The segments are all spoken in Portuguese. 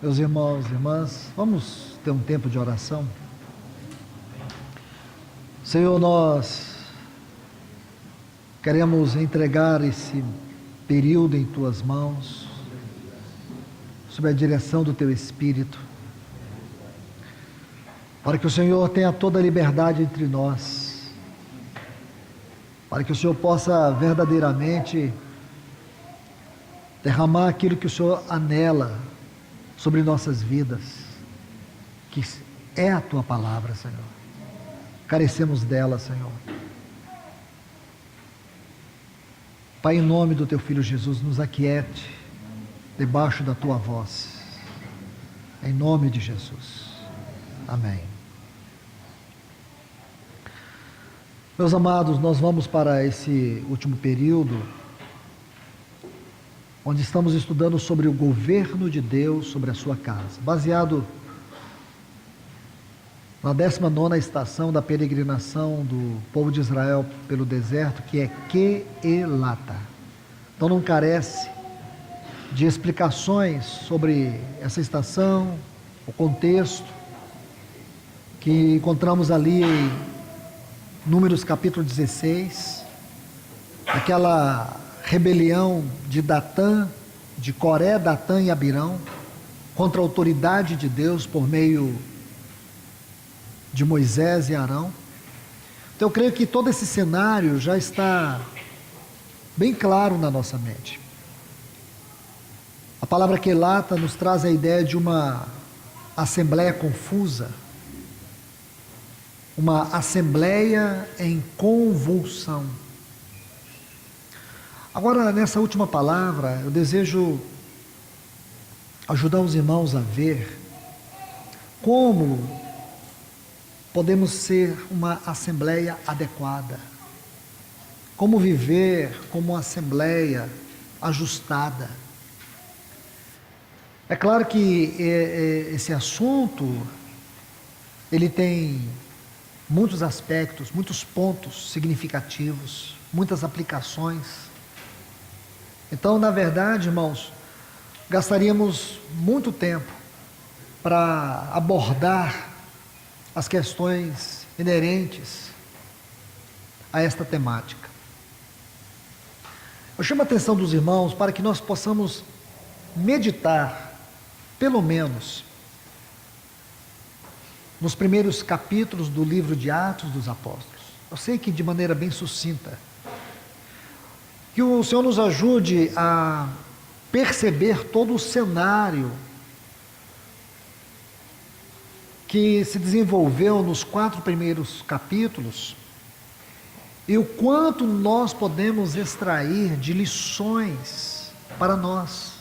Meus irmãos e irmãs, vamos ter um tempo de oração. Senhor, nós queremos entregar esse período em Tuas mãos, sob a direção do Teu Espírito, para que o Senhor tenha toda a liberdade entre nós, para que o Senhor possa verdadeiramente derramar aquilo que o Senhor anela sobre nossas vidas, que é a Tua palavra, Senhor. Carecemos dela, Senhor. Pai, em nome do Teu Filho Jesus, nos aquiete debaixo da Tua voz. Em nome de Jesus. Amém. Meus amados, nós vamos para esse último período, onde estamos estudando sobre o governo de Deus sobre a sua casa, baseado na 19ª estação da peregrinação do povo de Israel pelo deserto, que é Quelata. Então não carece de explicações sobre essa estação, o contexto, que encontramos ali em Números capítulo 16, aquela rebelião de Datã, de Coré, Datã e Abirão, contra a autoridade de Deus por meio de Moisés e Arão. Então eu creio que todo esse cenário já está bem claro na nossa mente. A palavra Quelata nos traz a ideia de uma assembleia confusa, uma assembleia em convulsão. Agora, nessa última palavra, eu desejo ajudar os irmãos a ver como podemos ser uma assembleia adequada, como viver como uma assembleia ajustada. É claro que esse assunto, ele tem muitos aspectos, muitos pontos significativos, muitas aplicações. Então, na verdade, irmãos, gastaríamos muito tempo para abordar as questões inerentes a esta temática. Eu chamo a atenção dos irmãos para que nós possamos meditar, pelo menos, nos primeiros capítulos do livro de Atos dos Apóstolos. Eu sei que de maneira bem sucinta. Que o Senhor nos ajude a perceber todo o cenário que se desenvolveu nos 4 primeiros capítulos e o quanto nós podemos extrair de lições para nós.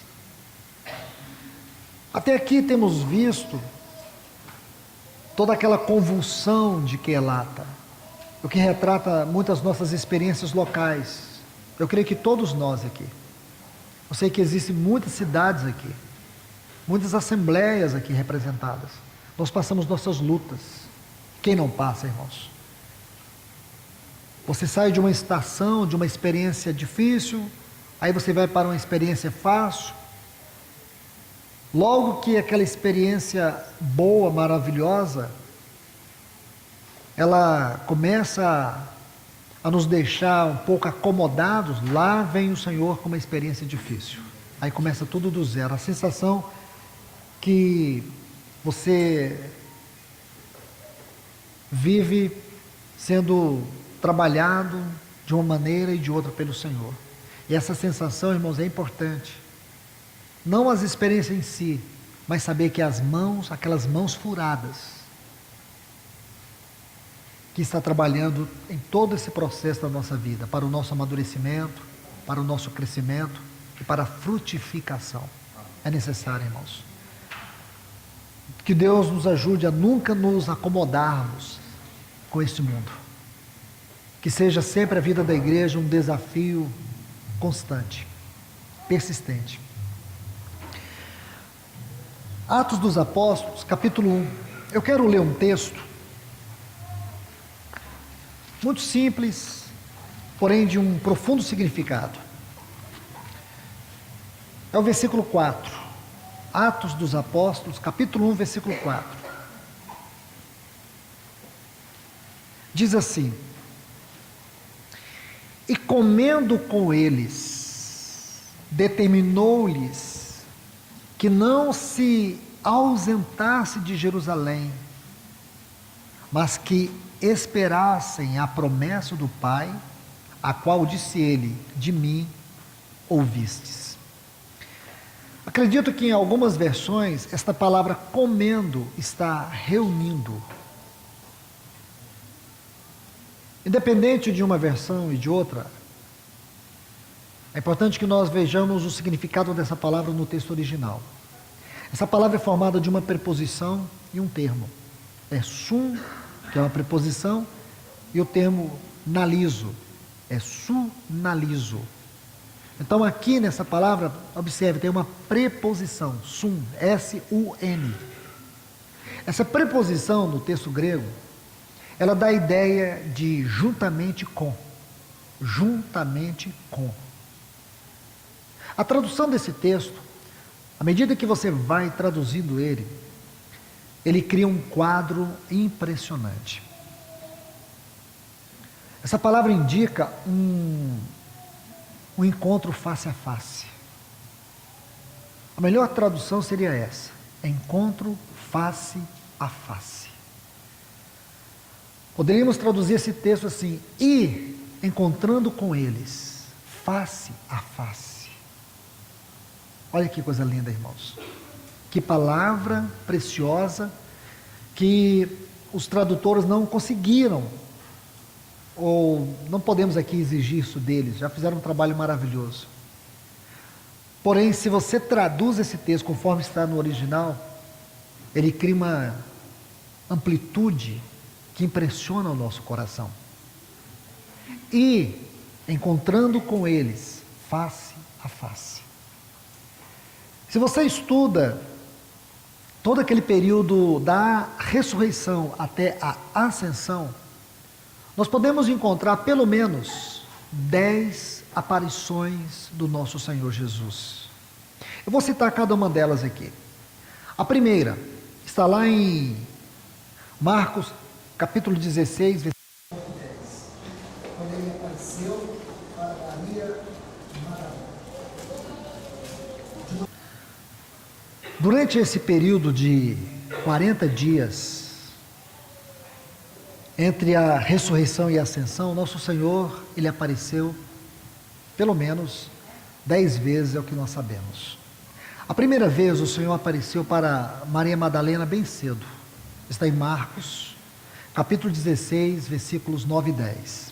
Até aqui temos visto toda aquela convulsão de Quelata, o que retrata muitas nossas experiências locais. Eu creio que todos nós aqui, eu sei que existem muitas cidades aqui, muitas assembleias aqui representadas, nós passamos nossas lutas. Quem não passa, irmãos? Você sai de uma estação, de uma experiência difícil, aí você vai para uma experiência fácil. Logo que aquela experiência boa, maravilhosa, ela começa a nos deixar um pouco acomodados, lá vem o Senhor com uma experiência difícil. Aí começa tudo do zero. A sensação que você vive sendo trabalhado de uma maneira e de outra pelo Senhor. E essa sensação, irmãos, é importante. Não as experiências em si, mas saber que as mãos, aquelas mãos furadas, que está trabalhando em todo esse processo da nossa vida, para o nosso amadurecimento, para o nosso crescimento e para a frutificação. É necessário, irmãos. Que Deus nos ajude a nunca nos acomodarmos com este mundo. Que seja sempre a vida da igreja um desafio constante, persistente. Atos dos Apóstolos, capítulo 1. Eu quero ler um texto muito simples, porém de um profundo significado. É o versículo 4. Atos dos Apóstolos, capítulo 1, versículo 4. Diz assim: e comendo com eles, determinou-lhes que não se ausentasse de Jerusalém, mas que esperassem a promessa do Pai, a qual disse ele: de mim ouvistes. Acredito que em algumas versões esta palavra comendo está reunindo. Independente de uma versão e de outra, é importante que nós vejamos o significado dessa palavra no texto original. Essa palavra é formada de uma preposição e um termo. É sum, que é uma preposição, e o termo nalizo, é sunalizo. Então aqui nessa palavra, observe, tem uma preposição, sum, S-U-N. Essa preposição no texto grego, ela dá a ideia de juntamente com. Juntamente com. A tradução desse texto, à medida que você vai traduzindo ele cria um quadro impressionante. Essa palavra indica um encontro face a face. A melhor tradução seria essa: encontro face a face. Poderíamos traduzir esse texto assim: e encontrando com eles, face a face. Olha que coisa linda, irmãos. Que palavra preciosa que os tradutores não conseguiram, ou não podemos aqui exigir isso deles, já fizeram um trabalho maravilhoso. Porém, se você traduz esse texto conforme está no original, ele cria uma amplitude que impressiona o nosso coração. E encontrando com eles face a face. Se você estuda todo aquele período da ressurreição até a ascensão, nós podemos encontrar pelo menos 10 aparições do nosso Senhor Jesus. Eu vou citar cada uma delas aqui. A primeira está lá em Marcos capítulo 16, versículo 10. Quando ele apareceu para Maria Madalena. Durante esse período de 40 dias, entre a ressurreição e a ascensão, nosso Senhor, ele apareceu pelo menos 10 vezes, é o que nós sabemos. A primeira vez o Senhor apareceu para Maria Madalena bem cedo. Está em Marcos, capítulo 16, versículos 9 e 10.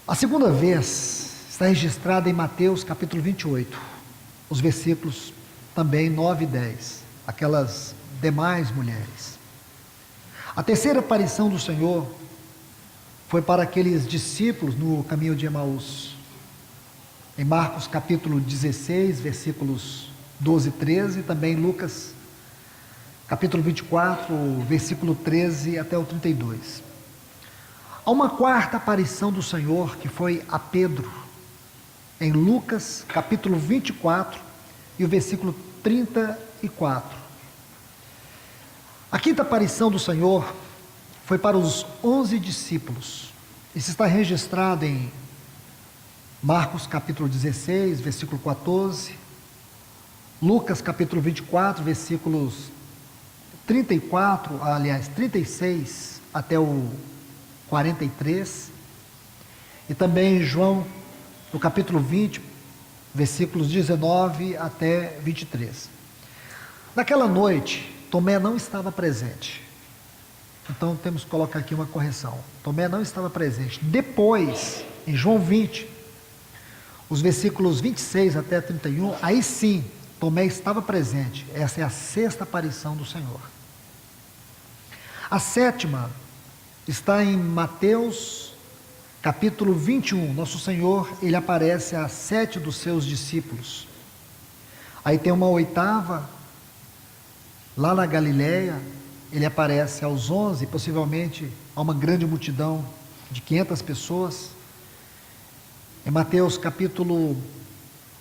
A segunda vez está registrada em Mateus, capítulo 28, os versículos também 9 e 10, aquelas demais mulheres. A terceira aparição do Senhor foi para aqueles discípulos no caminho de Emaús, em Marcos capítulo 16, versículos 12 e 13, e também Lucas capítulo 24, versículo 13 até o 32. Há uma quarta aparição do Senhor que foi a Pedro, em Lucas capítulo 24 e o versículo 34. A quinta aparição do Senhor foi para os 11 discípulos. Isso está registrado em Marcos capítulo 16, versículo 14, Lucas capítulo 24, versículos 36 até o 43, e também João, no capítulo 20, versículos 19 até 23. Naquela noite, Tomé não estava presente. Então temos que colocar aqui uma correção. Tomé não estava presente. Depois, em João 20, os versículos 26 até 31, aí sim, Tomé estava presente. Essa é a sexta aparição do Senhor. A sétima está em Mateus, capítulo 21. Nosso Senhor, ele aparece a 7 dos seus discípulos. Aí tem uma oitava, lá na Galileia, ele aparece aos 11, possivelmente a uma grande multidão de 500 pessoas. Em Mateus capítulo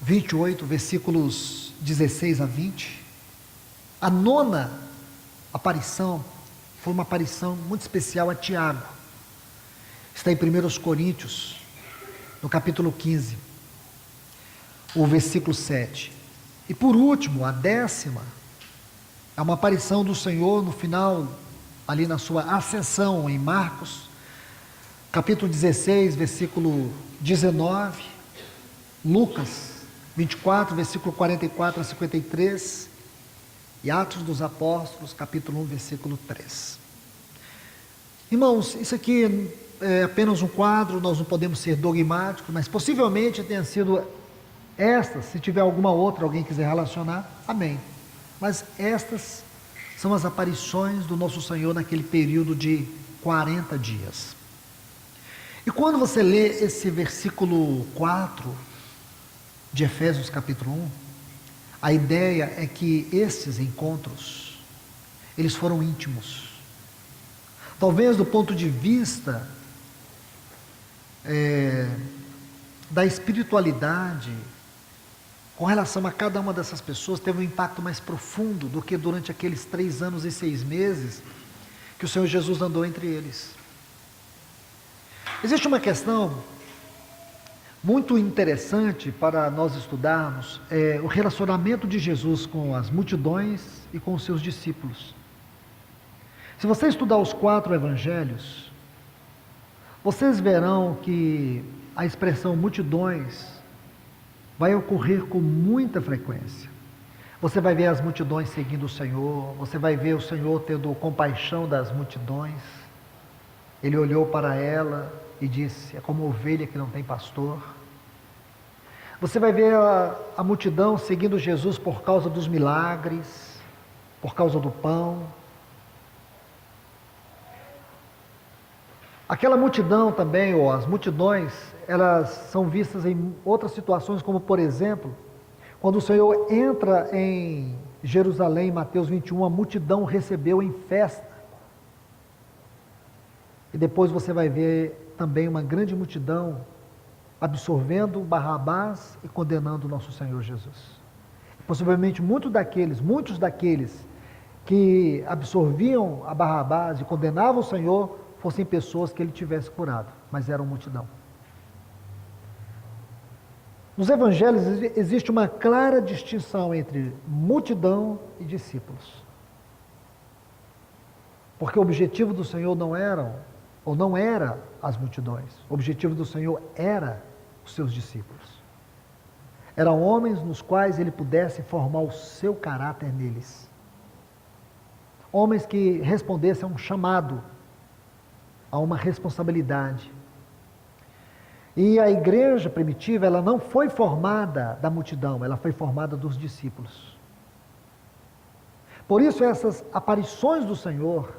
28, versículos 16 a 20. A nona aparição foi uma aparição muito especial a Tiago. Está em 1 Coríntios, no capítulo 15, o versículo 7. E por último, a 10ª, é uma aparição do Senhor no final, ali na sua ascensão, em Marcos, capítulo 16, versículo 19, Lucas 24, versículo 44 a 53, e Atos dos Apóstolos, capítulo 1, versículo 3. Irmãos, isso aqui é apenas um quadro, nós não podemos ser dogmáticos, mas possivelmente tenha sido estas, se tiver alguma outra, alguém quiser relacionar, amém. Mas estas são as aparições do nosso Senhor naquele período de 40 dias. E quando você lê esse versículo 4 de Efésios capítulo 1, a ideia é que esses encontros, eles foram íntimos. Talvez do ponto de vista da espiritualidade, com relação a cada uma dessas pessoas, teve um impacto mais profundo do que durante aqueles 3 anos e 6 meses que o Senhor Jesus andou entre eles. Existe uma questão muito interessante para nós estudarmos, o relacionamento de Jesus com as multidões e com os seus discípulos. Se você estudar os 4 evangelhos, vocês verão que a expressão multidões vai ocorrer com muita frequência. Você vai ver as multidões seguindo o Senhor, você vai ver o Senhor tendo compaixão das multidões. Ele olhou para ela e disse: é como ovelha que não tem pastor. Você vai ver a multidão seguindo Jesus por causa dos milagres, por causa do pão. Aquela multidão também, ou as multidões, elas são vistas em outras situações, como por exemplo, quando o Senhor entra em Jerusalém, em Mateus 21, a multidão recebeu em festa. E depois você vai ver também uma grande multidão absorvendo Barrabás e condenando o nosso Senhor Jesus. Possivelmente muitos daqueles que absorviam a Barrabás e condenavam o Senhor fossem pessoas que ele tivesse curado, mas eram multidão. Nos evangelhos existe uma clara distinção entre multidão e discípulos. Porque o objetivo do Senhor não era as multidões. O objetivo do Senhor era os seus discípulos. Eram homens nos quais ele pudesse formar o seu caráter neles. Homens que respondessem a um chamado, a uma responsabilidade. E a igreja primitiva, ela não foi formada da multidão, ela foi formada dos discípulos. Por isso essas aparições do Senhor,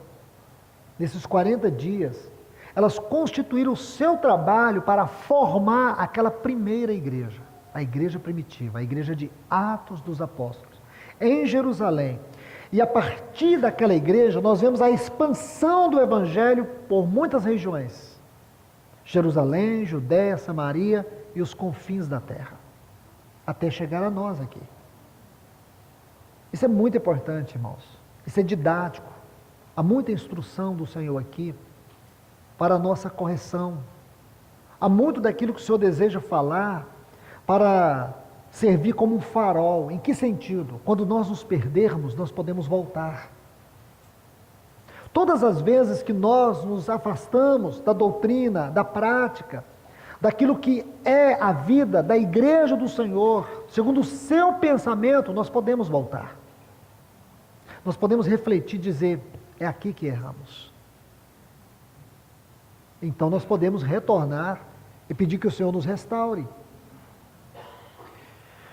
nesses 40 dias, elas constituíram o seu trabalho para formar aquela primeira igreja, a igreja primitiva, a igreja de Atos dos Apóstolos, em Jerusalém. E a partir daquela igreja, nós vemos a expansão do evangelho por muitas regiões. Jerusalém, Judéia, Samaria e os confins da terra. Até chegar a nós aqui. Isso é muito importante, irmãos. Isso é didático. Há muita instrução do Senhor aqui para a nossa correção. Há muito daquilo que o Senhor deseja falar para servir como um farol. Em que sentido? Quando nós nos perdermos, nós podemos voltar. Todas as vezes que nós nos afastamos da doutrina, da prática, daquilo que é a vida da igreja do Senhor, segundo o seu pensamento, nós podemos voltar. Nós podemos refletir e dizer: é aqui que erramos. Então nós podemos retornar e pedir que o Senhor nos restaure.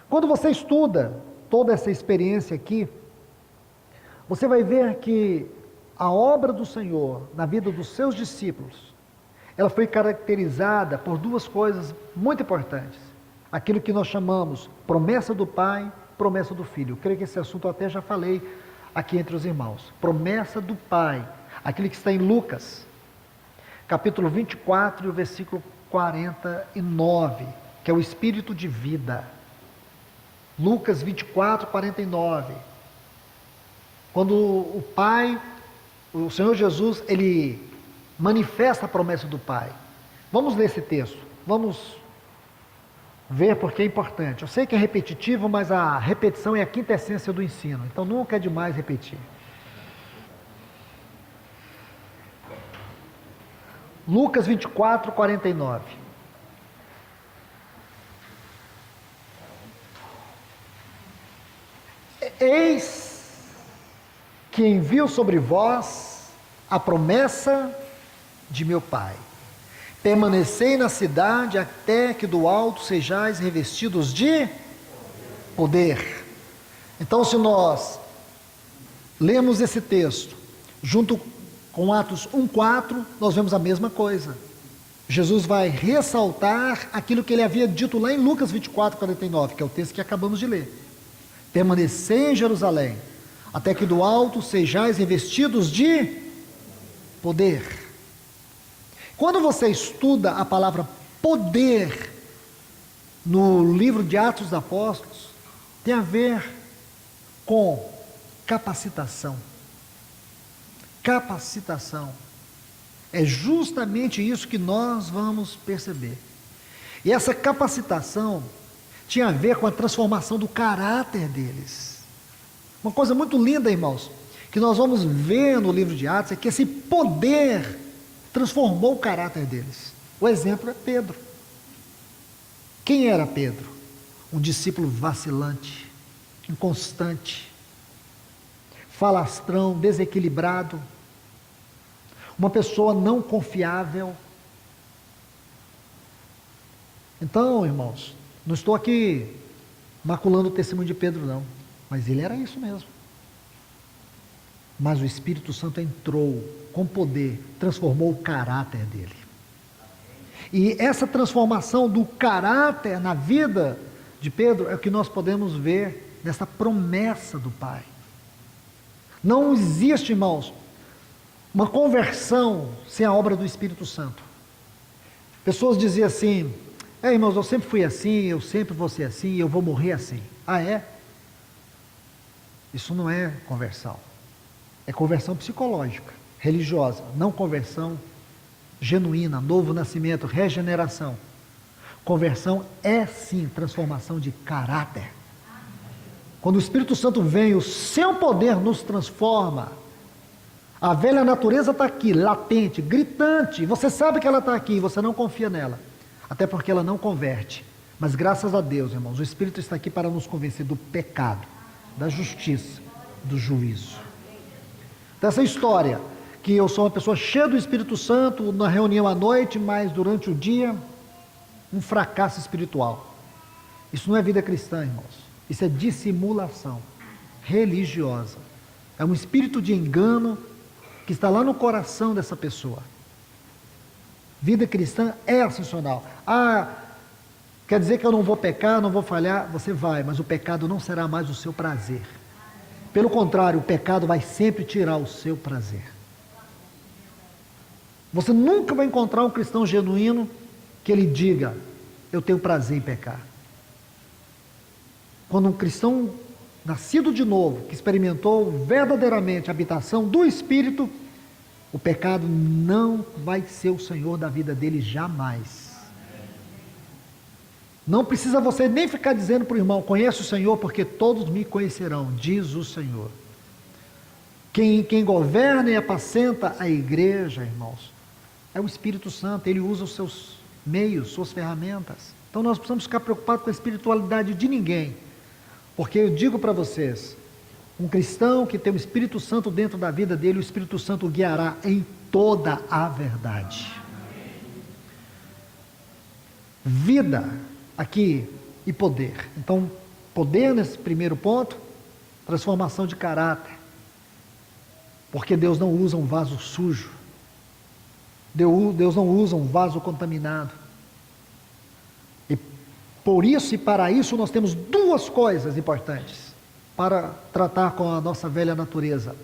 Quando você estuda toda essa experiência aqui, você vai ver que a obra do Senhor na vida dos seus discípulos, ela foi caracterizada por 2 coisas muito importantes. Aquilo que nós chamamos promessa do Pai, promessa do Filho. Eu creio que esse assunto eu até já falei aqui entre os irmãos. Promessa do Pai, aquele que está em Lucas, capítulo 24, versículo 49, que é o Espírito de vida. Lucas 24, 49. Quando o Pai, o Senhor Jesus, ele manifesta a promessa do Pai. Vamos ler esse texto. Vamos ver porque é importante. Eu sei que é repetitivo, mas a repetição é a quinta essência do ensino. Então nunca é demais repetir. Lucas 24, 49. Eis que envio sobre vós a promessa de meu Pai. Permanecei na cidade até que do alto sejais revestidos de poder. Então, se nós lemos esse texto junto com Atos 1:4, nós vemos a mesma coisa. Jesus vai ressaltar aquilo que ele havia dito lá em Lucas 24, 49, que é o texto que acabamos de ler. Permanecei em Jerusalém, até que do alto sejais revestidos de poder. Quando você estuda a palavra poder no livro de Atos dos Apóstolos, tem a ver com capacitação. Capacitação. É justamente isso que nós vamos perceber. E essa capacitação tinha a ver com a transformação do caráter deles. Uma coisa muito linda, irmãos, que nós vamos ver no livro de Atos, é que esse poder transformou o caráter deles. O exemplo é Pedro. Quem era Pedro? Um discípulo vacilante, inconstante, falastrão, desequilibrado, uma pessoa não confiável. Então, irmãos, não estou aqui maculando o testemunho de Pedro, não, mas ele era isso mesmo. Mas o Espírito Santo entrou com poder, transformou o caráter dele. E essa transformação do caráter na vida de Pedro é o que nós podemos ver nessa promessa do Pai. Não existe, irmãos, uma conversão sem a obra do Espírito Santo. Pessoas diziam assim: irmãos, eu sempre fui assim, eu sempre vou ser assim, eu vou morrer assim. Ah, é? Isso não é conversão. É conversão psicológica, religiosa, não conversão genuína, novo nascimento, regeneração. Conversão é sim transformação de caráter. Quando o Espírito Santo vem, o seu poder nos transforma. A velha natureza está aqui, latente, gritante. Você sabe que ela está aqui, você não confia nela. Até porque ela não converte. Mas graças a Deus, irmãos, o Espírito está aqui para nos convencer do pecado, da justiça, do juízo. Dessa história, que eu sou uma pessoa cheia do Espírito Santo, na reunião à noite, mas durante o dia, um fracasso espiritual. Isso não é vida cristã, irmãos. Isso é dissimulação religiosa. É um espírito de engano que está lá no coração dessa pessoa. Vida cristã é ascensional. Quer dizer que eu não vou pecar, não vou falhar? Você vai, mas o pecado não será mais o seu prazer. Pelo contrário, o pecado vai sempre tirar o seu prazer. Você nunca vai encontrar um cristão genuíno que ele diga: eu tenho prazer em pecar. Quando um cristão nascido de novo, que experimentou verdadeiramente a habitação do Espírito, o pecado não vai ser o Senhor da vida dele jamais. Não precisa você nem ficar dizendo para o irmão: conhece o Senhor, porque todos me conhecerão, diz o Senhor. Quem governa e apacenta a igreja, irmãos, é o Espírito Santo. Ele usa os seus meios, suas ferramentas. Então nós precisamos ficar preocupados com a espiritualidade de ninguém. Porque eu digo para vocês, um cristão que tem o Espírito Santo dentro da vida dele, o Espírito Santo o guiará em toda a verdade. Vida aqui e poder. Então, poder nesse primeiro ponto, transformação de caráter. Porque Deus não usa um vaso sujo. Deus não usa um vaso contaminado. E por isso e para isso nós temos duas coisas importantes para tratar com a nossa velha natureza.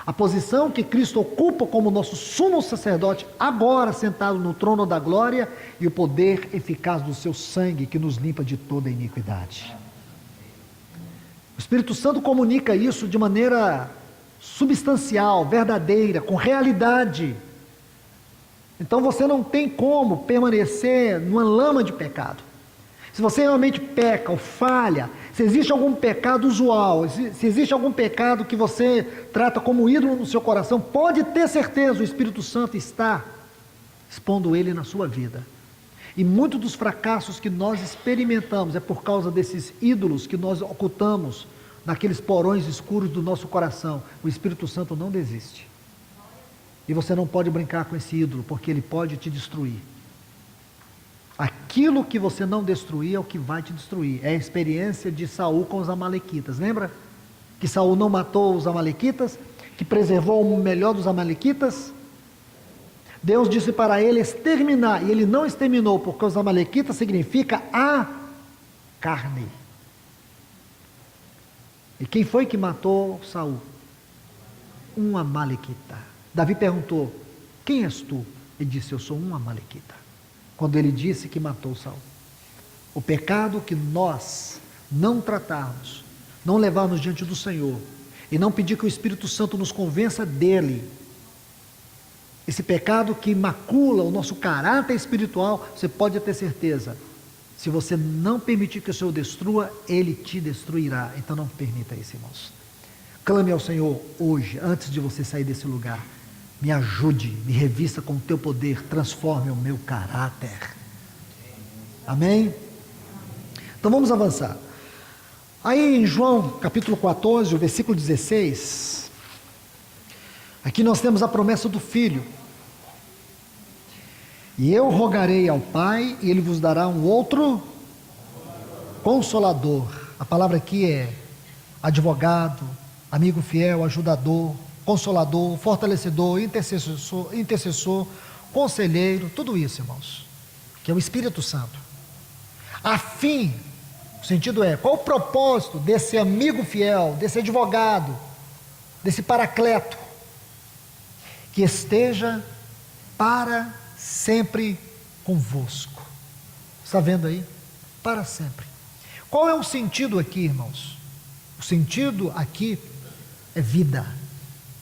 A posição que Cristo ocupa como nosso sumo sacerdote, agora sentado no trono da glória, e o poder eficaz do seu sangue que nos limpa de toda iniquidade. O Espírito Santo comunica isso de maneira substancial, verdadeira, com realidade. Então você não tem como permanecer numa lama de pecado. Se você realmente peca ou falha, se existe algum pecado usual, se existe algum pecado que você trata como ídolo no seu coração, pode ter certeza, o Espírito Santo está expondo ele na sua vida. E muitos dos fracassos que nós experimentamos é por causa desses ídolos que nós ocultamos naqueles porões escuros do nosso coração. O Espírito Santo não desiste. E você não pode brincar com esse ídolo, porque ele pode te destruir. Aquilo que você não destruir é o que vai te destruir. É a experiência de Saul com os amalequitas. Lembra? Que Saul não matou os amalequitas, que preservou o melhor dos amalequitas. Deus disse para ele exterminar, e ele não exterminou, porque os amalequitas significa a carne. E quem foi que matou Saul? Um amalequita. Davi perguntou: quem és tu? Ele disse: eu sou um amalequita. Quando ele disse que matou Saul. O pecado que nós não tratarmos, não levarmos diante do Senhor, e não pedir que o Espírito Santo nos convença dele, esse pecado que macula o nosso caráter espiritual, você pode ter certeza, se você não permitir que o Senhor destrua, ele te destruirá. Então não permita isso, irmãos. Clame ao Senhor hoje, antes de você sair desse lugar. Me ajude, me revista com o teu poder, transforme o meu caráter. Amém? Então vamos avançar. Aí em João capítulo 14, o versículo 16, aqui nós temos a promessa do Filho. E eu rogarei ao Pai, e Ele vos dará um outro Consolador. A palavra aqui é advogado, amigo fiel, ajudador, Consolador, fortalecedor, intercessor, conselheiro, tudo isso, irmãos, que é o Espírito Santo. A fim, o sentido é, qual o propósito desse amigo fiel, desse advogado, desse paracleto, que esteja para sempre convosco. Está vendo aí? Para sempre. Qual é o sentido aqui, irmãos? O sentido aqui é vida.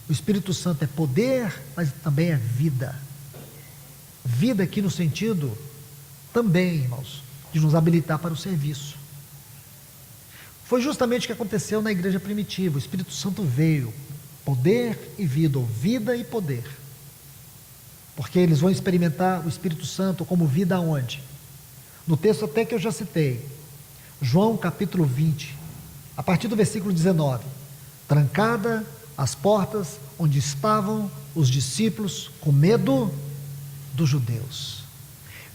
O Espírito Santo é poder, mas também é vida. Vida aqui no sentido também, irmãos, de nos habilitar para o serviço. Foi justamente o que aconteceu na igreja primitiva. O Espírito Santo veio, poder e vida, ou vida e poder. Porque eles vão experimentar o Espírito Santo como vida aonde? No texto até que eu já citei, João capítulo 20, a partir do versículo 19. Trancada as portas onde estavam os discípulos com medo dos judeus.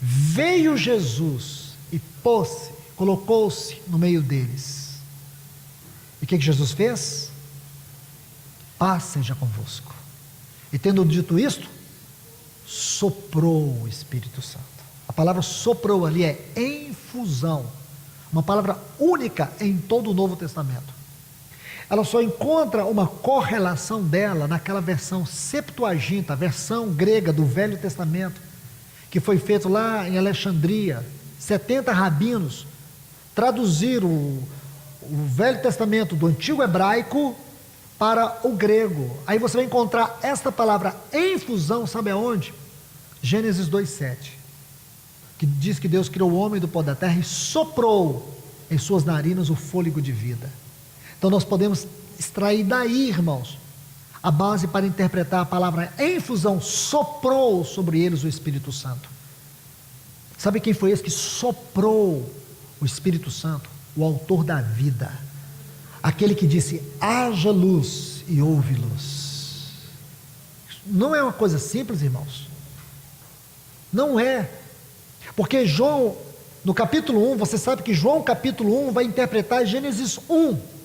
Veio Jesus e pôs-se, colocou-se no meio deles. E o que Jesus fez? Paz seja convosco. E tendo dito isto, soprou o Espírito Santo. A palavra soprou ali é infusão, uma palavra única em todo o Novo Testamento. Ela só encontra uma correlação dela naquela versão Septuaginta, a versão grega do Velho Testamento, que foi feito lá em Alexandria. 70 rabinos traduziram o Velho Testamento do antigo hebraico para o grego. Aí você vai encontrar esta palavra infusão, sabe aonde? Gênesis 2:7, que diz que Deus criou o homem do pó da terra e soprou em suas narinas o fôlego de vida. Então nós podemos extrair daí, irmãos, a base para interpretar a palavra infusão. Soprou sobre eles o Espírito Santo. Sabe quem foi esse que soprou o Espírito Santo? O autor da vida, aquele que disse: haja luz e houve luz. Não é uma coisa simples, irmãos. Não é. Porque João, no capítulo 1, você sabe que João capítulo 1 vai interpretar Gênesis 1.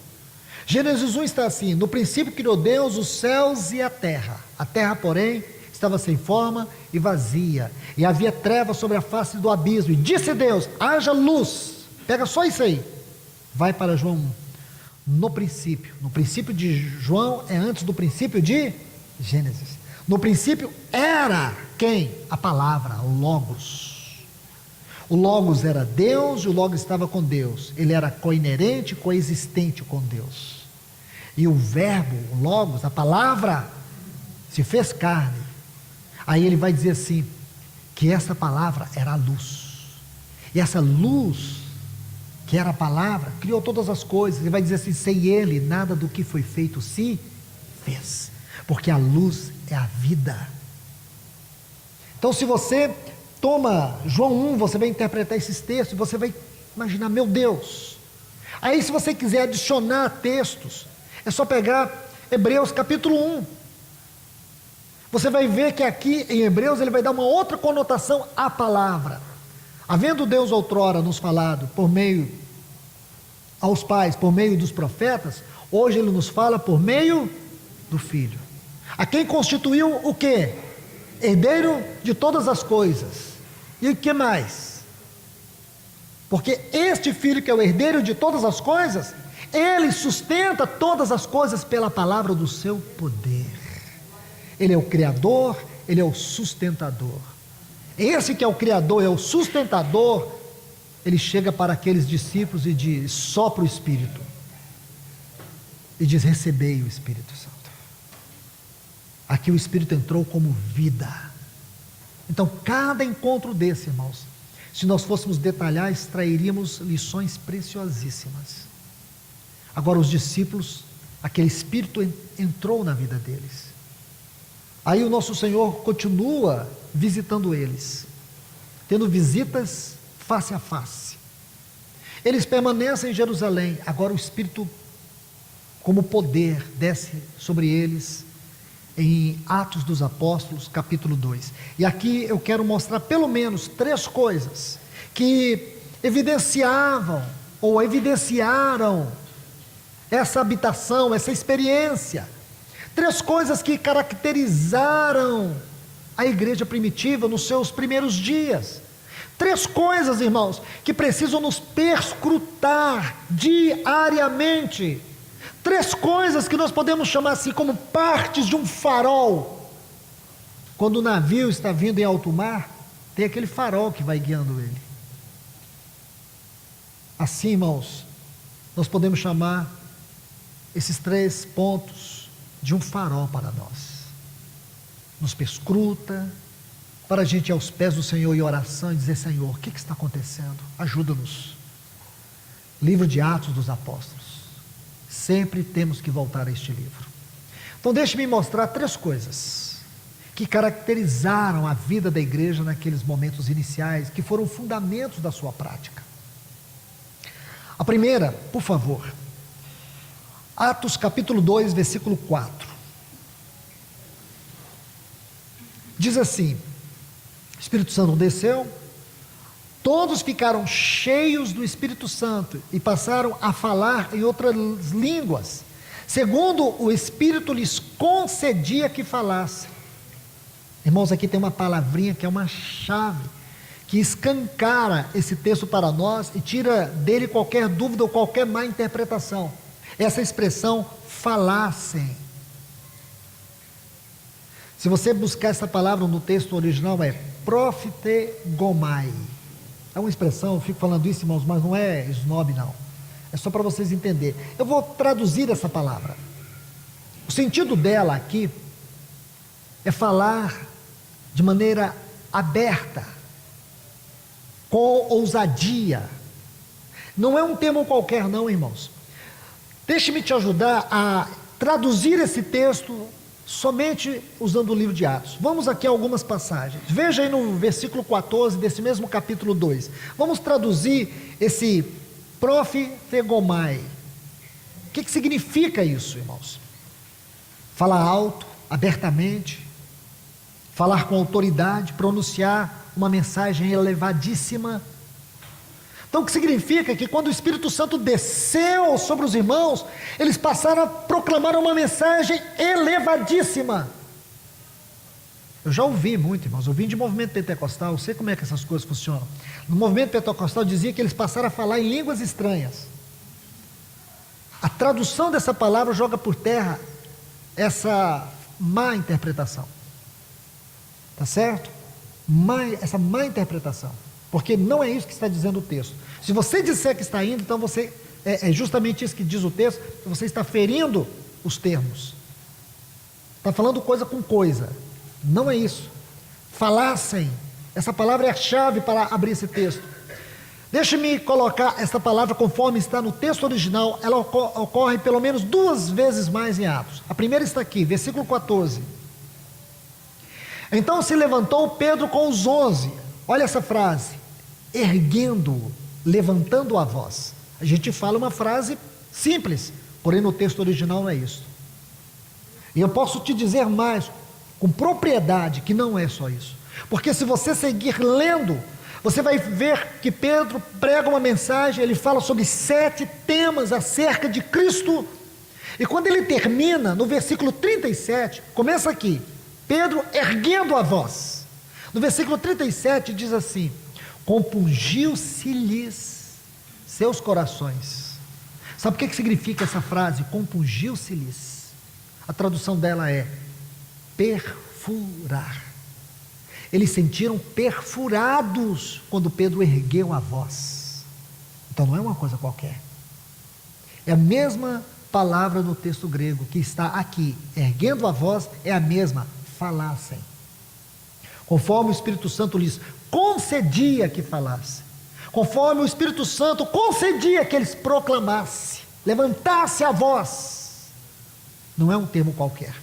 Gênesis 1 está assim: no princípio criou Deus os céus e a terra, porém estava sem forma e vazia, e havia trevas sobre a face do abismo, e disse Deus: haja luz. Pega só isso aí, vai para João 1. No princípio de João é antes do princípio de Gênesis. No princípio era quem? A palavra, o Logos. O Logos era Deus e o Logos estava com Deus. Ele era coinerente, coexistente com Deus. E o verbo, o Logos, a palavra, se fez carne. Aí ele vai dizer assim, que essa palavra era a luz. E essa luz, que era a palavra, criou todas as coisas. Ele vai dizer assim, sem ele, nada do que foi feito se fez. Porque a luz é a vida. Então, se você toma João 1, você vai interpretar esses textos, você vai imaginar, meu Deus. Aí, se você quiser adicionar textos, é só pegar Hebreus capítulo 1. Você vai ver que aqui em Hebreus ele vai dar uma outra conotação à palavra. Havendo Deus outrora nos falado por meio aos pais, por meio dos profetas, hoje ele nos fala por meio do Filho. A quem constituiu o quê? Herdeiro de todas as coisas. E o que mais? Porque este Filho que é o herdeiro de todas as coisas, ele sustenta todas as coisas pela palavra do seu poder. Ele é o Criador, ele é o sustentador. Esse que é o Criador, é o sustentador, ele chega para aqueles discípulos e diz, sopra o Espírito. E diz, recebei o Espírito Santo. Aqui o Espírito entrou como vida. Então, cada encontro desse, irmãos, se nós fôssemos detalhar, extrairíamos lições preciosíssimas. Agora, os discípulos, aquele Espírito entrou na vida deles. Aí o nosso Senhor continua visitando eles, tendo visitas face a face. Eles permanecem em Jerusalém. Agora o Espírito, como poder, desce sobre eles em Atos dos Apóstolos, capítulo 2. E aqui eu quero mostrar pelo menos 3 coisas que evidenciavam ou evidenciaram essa habitação, essa experiência. 3 coisas que caracterizaram a igreja primitiva nos seus primeiros dias. 3 coisas, irmãos, que precisam nos perscrutar diariamente. 3 coisas que nós podemos chamar assim como partes de um farol. Quando o navio está vindo em alto mar, tem aquele farol que vai guiando ele. Assim, irmãos, nós podemos chamar esses 3 pontos de um farol para nós. Nos perscruta, para a gente ir aos pés do Senhor em oração e dizer, Senhor, o que está acontecendo? Ajuda-nos. Livro de Atos dos Apóstolos. Sempre temos que voltar a este livro. Então deixe-me mostrar 3 coisas que caracterizaram a vida da igreja naqueles momentos iniciais, que foram fundamentos da sua prática. A primeira, por favor, Atos capítulo 2, versículo 4. Diz assim, o Espírito Santo desceu, todos ficaram cheios do Espírito Santo e passaram a falar em outras línguas, segundo o Espírito lhes concedia que falassem. Irmãos, aqui tem uma palavrinha que é uma chave, que escancara esse texto para nós e tira dele qualquer dúvida ou qualquer má interpretação. Essa expressão, falassem. Se você buscar essa palavra no texto original, é profetegomai. É uma expressão, eu fico falando isso, irmãos, mas não é snob, não. É só para vocês entenderem. Eu vou traduzir essa palavra. O sentido dela aqui é falar de maneira aberta, com ousadia. Não é um termo qualquer, não, irmãos. Deixe-me te ajudar a traduzir esse texto somente usando o livro de Atos. Vamos aqui a algumas passagens. Veja aí no versículo 14 desse mesmo capítulo 2. Vamos traduzir esse profetegomai. O que significa isso, irmãos? Falar alto, abertamente, falar com autoridade, pronunciar uma mensagem elevadíssima. Então o que significa que quando o Espírito Santo desceu sobre os irmãos, eles passaram a proclamar uma mensagem elevadíssima. Eu já ouvi muito, irmãos, eu vim de movimento pentecostal, eu sei como é que essas coisas funcionam. No movimento pentecostal dizia que eles passaram a falar em línguas estranhas. A tradução dessa palavra joga por terra essa má interpretação. Tá certo? Essa má interpretação. porque não é isso que está dizendo o texto. Se você disser que está indo, então você é justamente isso que diz o texto, que você está ferindo os termos. Está falando coisa com coisa. Não é isso. Falassem. Essa palavra é a chave para abrir esse texto. Deixe-me colocar essa palavra conforme está no texto original. Ela ocorre pelo menos 2 vezes mais em Atos. A primeira está aqui, versículo 14. Então se levantou Pedro com os 11. Olha essa frase. Erguendo, levantando a voz. A gente fala uma frase simples, porém no texto original não é isso. E eu posso te dizer mais, com propriedade, que não é só isso. Porque se você seguir lendo, você vai ver que Pedro prega uma mensagem, ele fala sobre 7 temas acerca de Cristo. E quando ele termina, no versículo 37, começa aqui, Pedro erguendo a voz. No versículo 37 diz assim: compungiu-se-lhes seus corações. Sabe o que significa essa frase? Compungiu-se-lhes. A tradução dela é perfurar. Eles sentiram perfurados quando Pedro ergueu a voz. Então não é uma coisa qualquer. É a mesma palavra no texto grego que está aqui. Erguendo a voz é a mesma. Falassem. Conforme o Espírito Santo lhes concedia que falassem. Conforme o Espírito Santo concedia que eles proclamassem. Levantasse a voz. Não é um termo qualquer.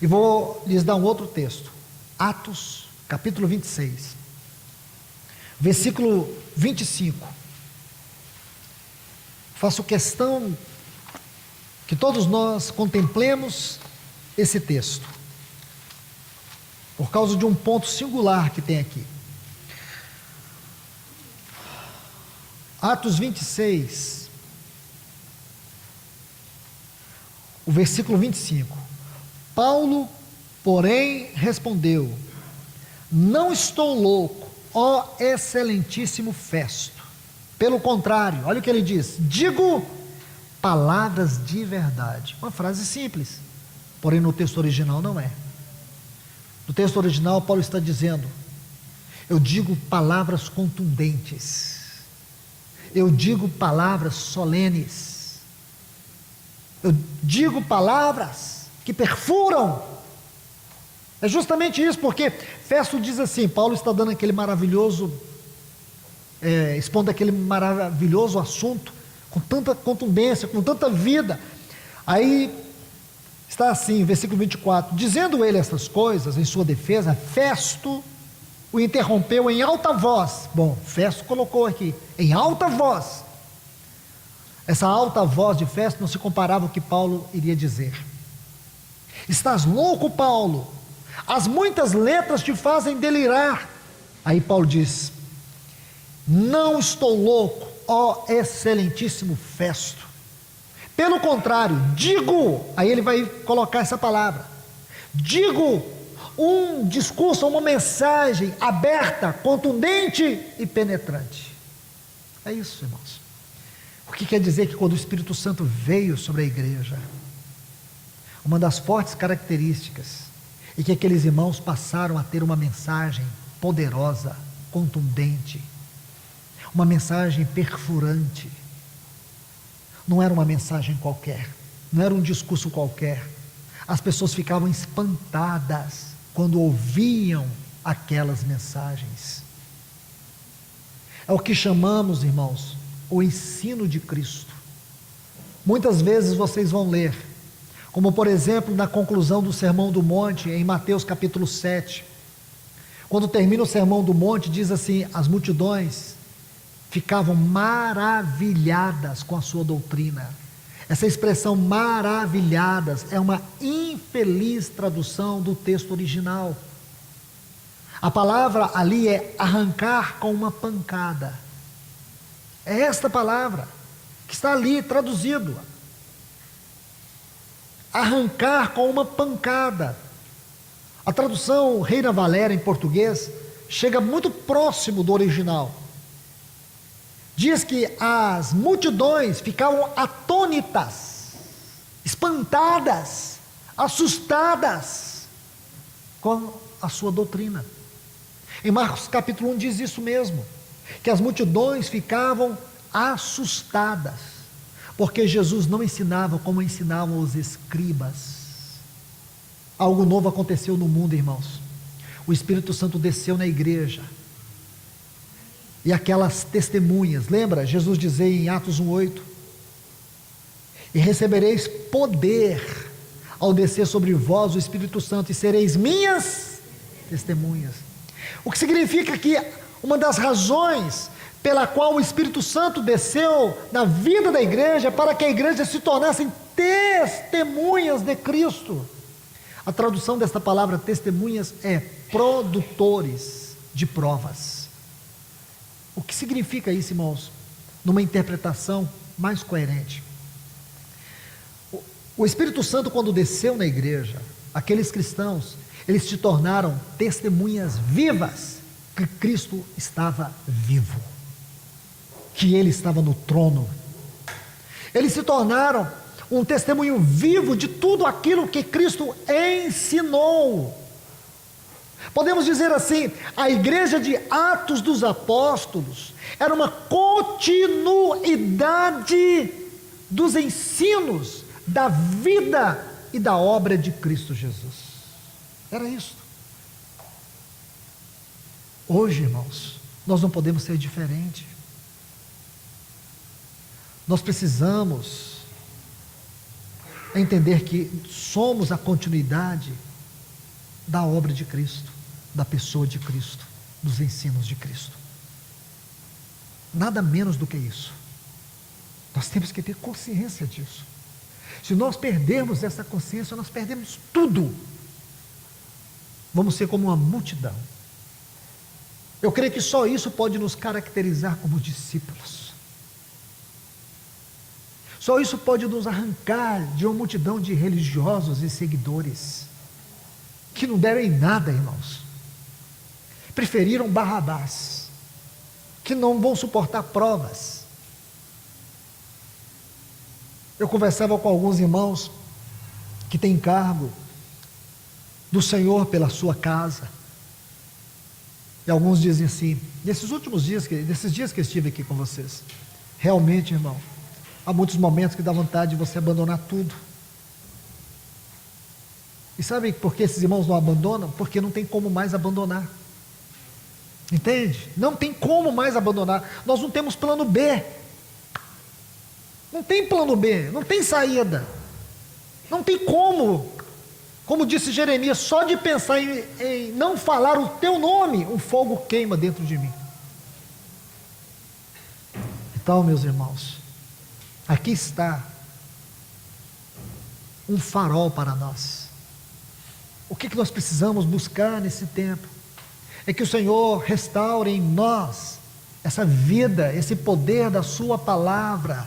E vou lhes dar um outro texto. Atos, capítulo 26. Versículo 25. Faço questão que todos nós contemplemos esse texto. Por causa de um ponto singular que tem aqui. Atos 26. O versículo 25. Paulo, porém, respondeu: não estou louco, ó excelentíssimo Festo. Pelo contrário, olha o que ele diz: digo palavras de verdade. Uma frase simples, porém no texto original não é. No texto original, Paulo está dizendo: eu digo palavras contundentes, eu digo palavras solenes, eu digo palavras que perfuram. É justamente isso, porque Festo diz assim, Paulo está dando aquele maravilhoso, expondo aquele maravilhoso assunto, com tanta contundência, com tanta vida. Aí está assim, versículo 24, dizendo ele essas coisas em sua defesa, Festo o interrompeu em alta voz. Bom, Festo colocou aqui, em alta voz. Essa alta voz de Festo não se comparava ao que Paulo iria dizer. Estás louco, Paulo? As muitas letras te fazem delirar. Aí Paulo diz: não estou louco, ó excelentíssimo Festo. Pelo contrário, digo, aí ele vai colocar essa palavra, digo um discurso, uma mensagem aberta, contundente e penetrante. É isso, irmãos. O que quer dizer que quando o Espírito Santo veio sobre a igreja, uma das fortes características é que aqueles irmãos passaram a ter uma mensagem poderosa, contundente, uma mensagem perfurante. Não era uma mensagem qualquer, não era um discurso qualquer. As pessoas ficavam espantadas quando ouviam aquelas mensagens. É o que chamamos, irmãos, o ensino de Cristo. Muitas vezes vocês vão ler, como por exemplo na conclusão do Sermão do Monte, em Mateus capítulo 7, quando termina o Sermão do Monte, diz assim: as multidões ficavam maravilhadas com a sua doutrina. Essa expressão maravilhadas é uma infeliz tradução do texto original. A palavra ali é arrancar com uma pancada. É esta palavra que está ali traduzido. Arrancar com uma pancada. A tradução Reina Valera em português chega muito próximo do original. Diz que as multidões ficavam atônitas, espantadas, assustadas com a sua doutrina. Em Marcos capítulo 1 diz isso mesmo, que as multidões ficavam assustadas, porque Jesus não ensinava como ensinavam os escribas. Algo novo aconteceu no mundo, irmãos. O Espírito Santo desceu na igreja, e aquelas testemunhas, lembra? Jesus dizia em Atos 1:8, e recebereis poder ao descer sobre vós o Espírito Santo, e sereis minhas testemunhas. O que significa que uma das razões pela qual o Espírito Santo desceu na vida da igreja, para que a igreja se tornasse testemunhas de Cristo. A tradução desta palavra testemunhas é produtores de provas. O que significa isso, irmãos? Numa interpretação mais coerente. O Espírito Santo, quando desceu na igreja, aqueles cristãos, eles se tornaram testemunhas vivas que Cristo estava vivo, que Ele estava no trono. Eles se tornaram um testemunho vivo de tudo aquilo que Cristo ensinou. Podemos dizer assim, a igreja de Atos dos Apóstolos era uma continuidade dos ensinos, da vida e da obra de Cristo Jesus. Era isso. Hoje, irmãos, nós não podemos ser diferente. Nós precisamos entender que somos a continuidade da obra de Cristo, da pessoa de Cristo, dos ensinos de Cristo. Nada menos do que isso. Nós temos que ter consciência disso. Se nós perdermos essa consciência, nós perdemos tudo. Vamos ser como uma multidão. Eu creio que só isso pode nos caracterizar como discípulos. Só isso pode nos arrancar de uma multidão de religiosos e seguidores, que não devem nada, irmãos. Preferiram Barrabás, que não vão suportar provas. Eu conversava com alguns irmãos que têm cargo do Senhor pela sua casa, e alguns dizem assim, nesses dias que eu estive aqui com vocês, realmente, irmão, há muitos momentos que dá vontade de você abandonar tudo. E sabe por que esses irmãos não abandonam? Porque não tem como mais abandonar. Entende? Não tem como mais abandonar. Nós não temos plano B. Não tem plano B, não tem saída. Não tem como. Como disse Jeremias, só de pensar em não falar o teu nome, um fogo queima dentro de mim. Então, meus irmãos, aqui está um farol para nós. O que nós precisamos buscar nesse tempo? É que o Senhor restaure em nós essa vida, esse poder da sua palavra,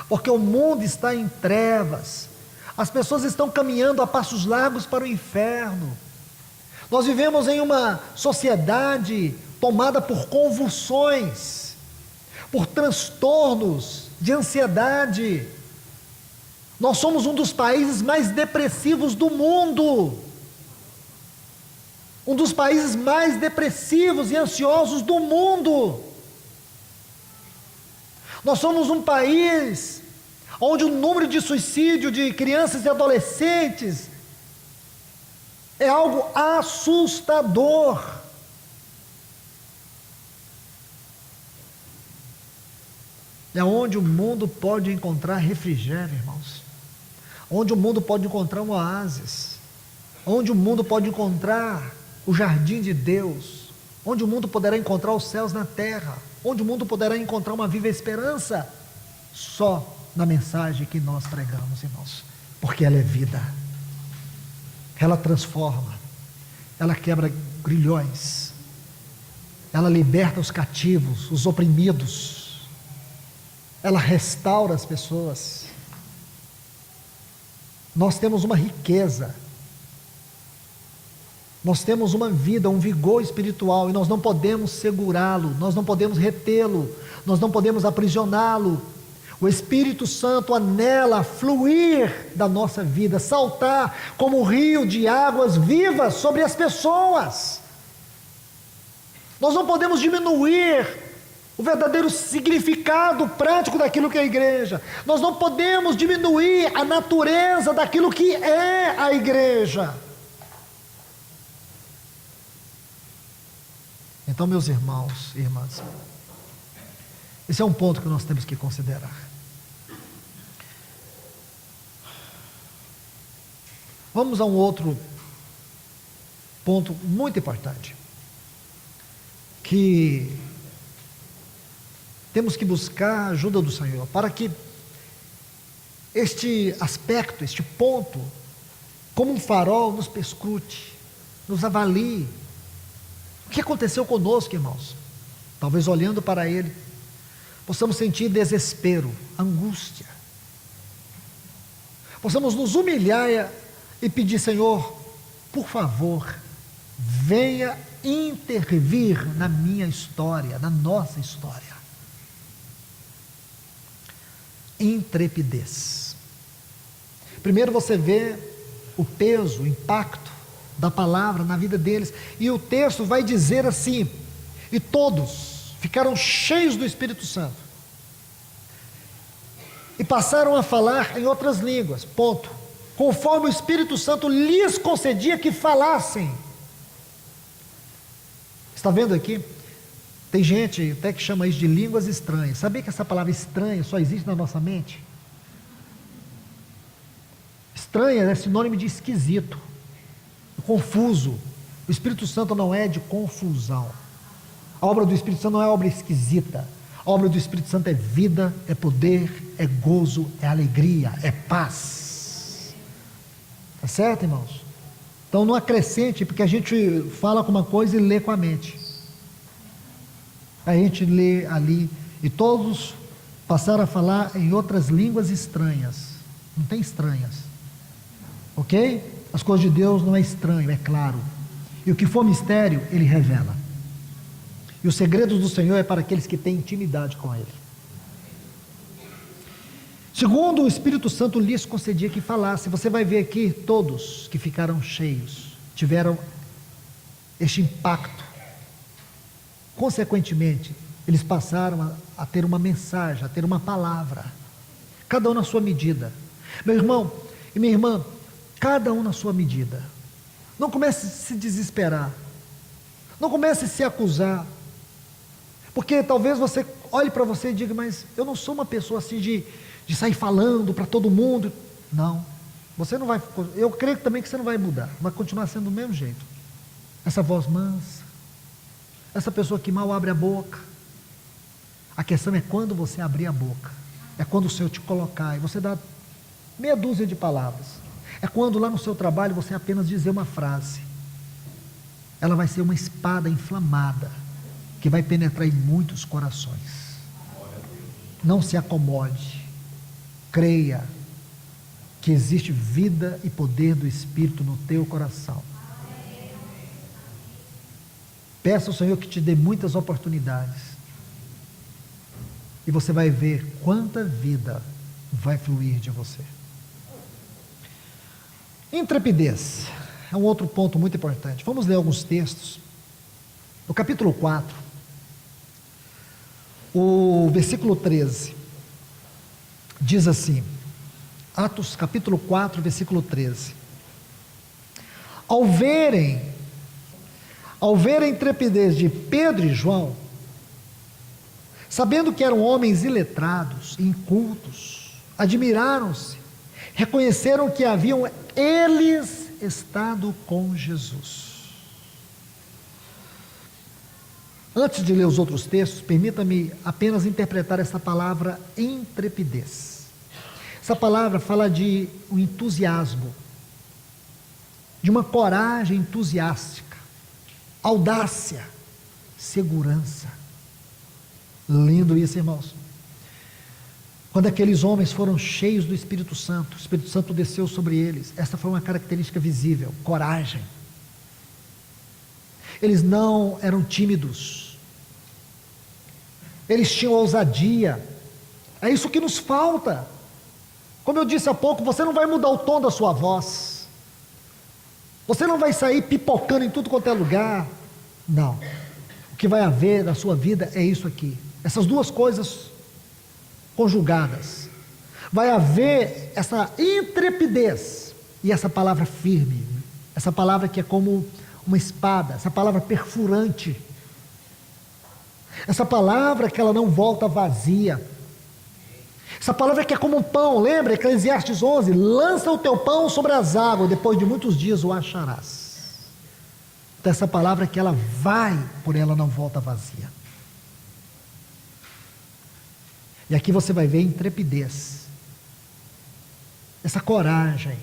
porque o mundo está em trevas, as pessoas estão caminhando a passos largos para o inferno. Nós vivemos em uma sociedade tomada por convulsões, por transtornos de ansiedade. Nós somos um dos países mais depressivos do mundo, um dos países mais depressivos e ansiosos do mundo. Nós somos um país onde o número de suicídio de crianças e adolescentes é algo assustador. É onde o mundo pode encontrar refrigério, irmãos. Onde o mundo pode encontrar um oásis. Onde o mundo pode encontrar o jardim de Deus. Onde o mundo poderá encontrar os céus na terra. Onde o mundo poderá encontrar uma viva esperança. Só na mensagem que nós pregamos, irmãos. Porque ela é vida. Ela transforma. Ela quebra grilhões. Ela liberta os cativos, os oprimidos. Ela restaura as pessoas. Nós temos uma riqueza. Nós temos uma vida, um vigor espiritual, e nós não podemos segurá-lo, nós não podemos retê-lo, nós não podemos aprisioná-lo. O Espírito Santo anela fluir da nossa vida, saltar como um rio de águas vivas sobre as pessoas. Nós não podemos diminuir o verdadeiro significado prático daquilo que é a igreja. Nós não podemos diminuir a natureza daquilo que é a igreja. Então, meus irmãos e irmãs, esse é um ponto que nós temos que considerar. Vamos a um outro ponto muito importante, que temos que buscar a ajuda do Senhor, para que este aspecto, este ponto, como um farol, nos perscrute, nos avalie. O que aconteceu conosco, irmãos? Talvez olhando para Ele, possamos sentir desespero, angústia, possamos nos humilhar e pedir: Senhor, por favor, venha intervir na minha história, na nossa história. Intrepidez. Primeiro você vê o peso, o impacto da palavra na vida deles, e o texto vai dizer assim: e todos ficaram cheios do Espírito Santo e passaram a falar em outras línguas, ponto, conforme o Espírito Santo lhes concedia que falassem. Está vendo aqui? Tem gente até que chama isso de línguas estranhas. Sabia que essa palavra estranha só existe na nossa mente? Estranha é sinônimo de esquisito, confuso. O Espírito Santo não é de confusão. A obra do Espírito Santo não é obra esquisita. A obra do Espírito Santo é vida, é poder, é gozo, é alegria, é paz. Tá certo, irmãos? Então não acrescente, porque a gente fala com uma coisa e lê com a mente. A gente lê ali, e todos passaram a falar em outras línguas estranhas. Não tem estranhas, ok? As coisas de Deus não é estranho, é claro. E o que for mistério, Ele revela. E os segredos do Senhor é para aqueles que têm intimidade com Ele. Segundo o Espírito Santo lhes concedia que falasse, você vai ver aqui, todos que ficaram cheios, tiveram este impacto. Consequentemente, eles passaram a ter uma mensagem, a ter uma palavra, cada um na sua medida. Meu irmão e minha irmã, cada um na sua medida. Não comece a se desesperar, não comece a se acusar, porque talvez você olhe para você e diga: mas eu não sou uma pessoa assim de sair falando para todo mundo. Não, você não vai, eu creio também que você não vai mudar, vai continuar sendo do mesmo jeito. Essa voz mansa, essa pessoa que mal abre a boca. A questão é quando você abrir a boca, é quando o Senhor te colocar e você dá meia dúzia de palavras, é quando lá no seu trabalho você apenas dizer uma frase, ela vai ser uma espada inflamada, que vai penetrar em muitos corações. Não se acomode, creia que existe vida e poder do Espírito no teu coração. Peça ao Senhor que te dê muitas oportunidades, e você vai ver quanta vida vai fluir de você. Intrepidez é um outro ponto muito importante. Vamos ler alguns textos. No capítulo 4, o versículo 13, diz assim, Atos capítulo 4, versículo 13: Ao verem a intrepidez de Pedro e João, sabendo que eram homens iletrados, incultos, admiraram-se, reconheceram que haviam eles estado com Jesus. Antes de ler os outros textos, permita-me apenas interpretar essa palavra intrepidez. Essa palavra fala de um entusiasmo, de uma coragem entusiástica, audácia, segurança. Lindo isso, irmãos. Quando aqueles homens foram cheios do Espírito Santo, o Espírito Santo desceu sobre eles. Essa foi uma característica visível: coragem. Eles não eram tímidos, eles tinham ousadia. É isso que nos falta. Como eu disse há pouco, você não vai mudar o tom da sua voz, você não vai sair pipocando em tudo quanto é lugar. Não. O que vai haver na sua vida é isso aqui. Essas duas coisas conjugadas. Vai haver essa intrepidez e essa palavra firme. Essa palavra que é como uma espada. Essa palavra perfurante. Essa palavra que ela não volta vazia. Essa palavra que é como um pão. Lembra? Eclesiastes 11. Lança o teu pão sobre as águas. Depois de muitos dias o acharás. Então essa palavra que ela vai, porém ela não volta vazia. E aqui você vai ver intrepidez, essa coragem.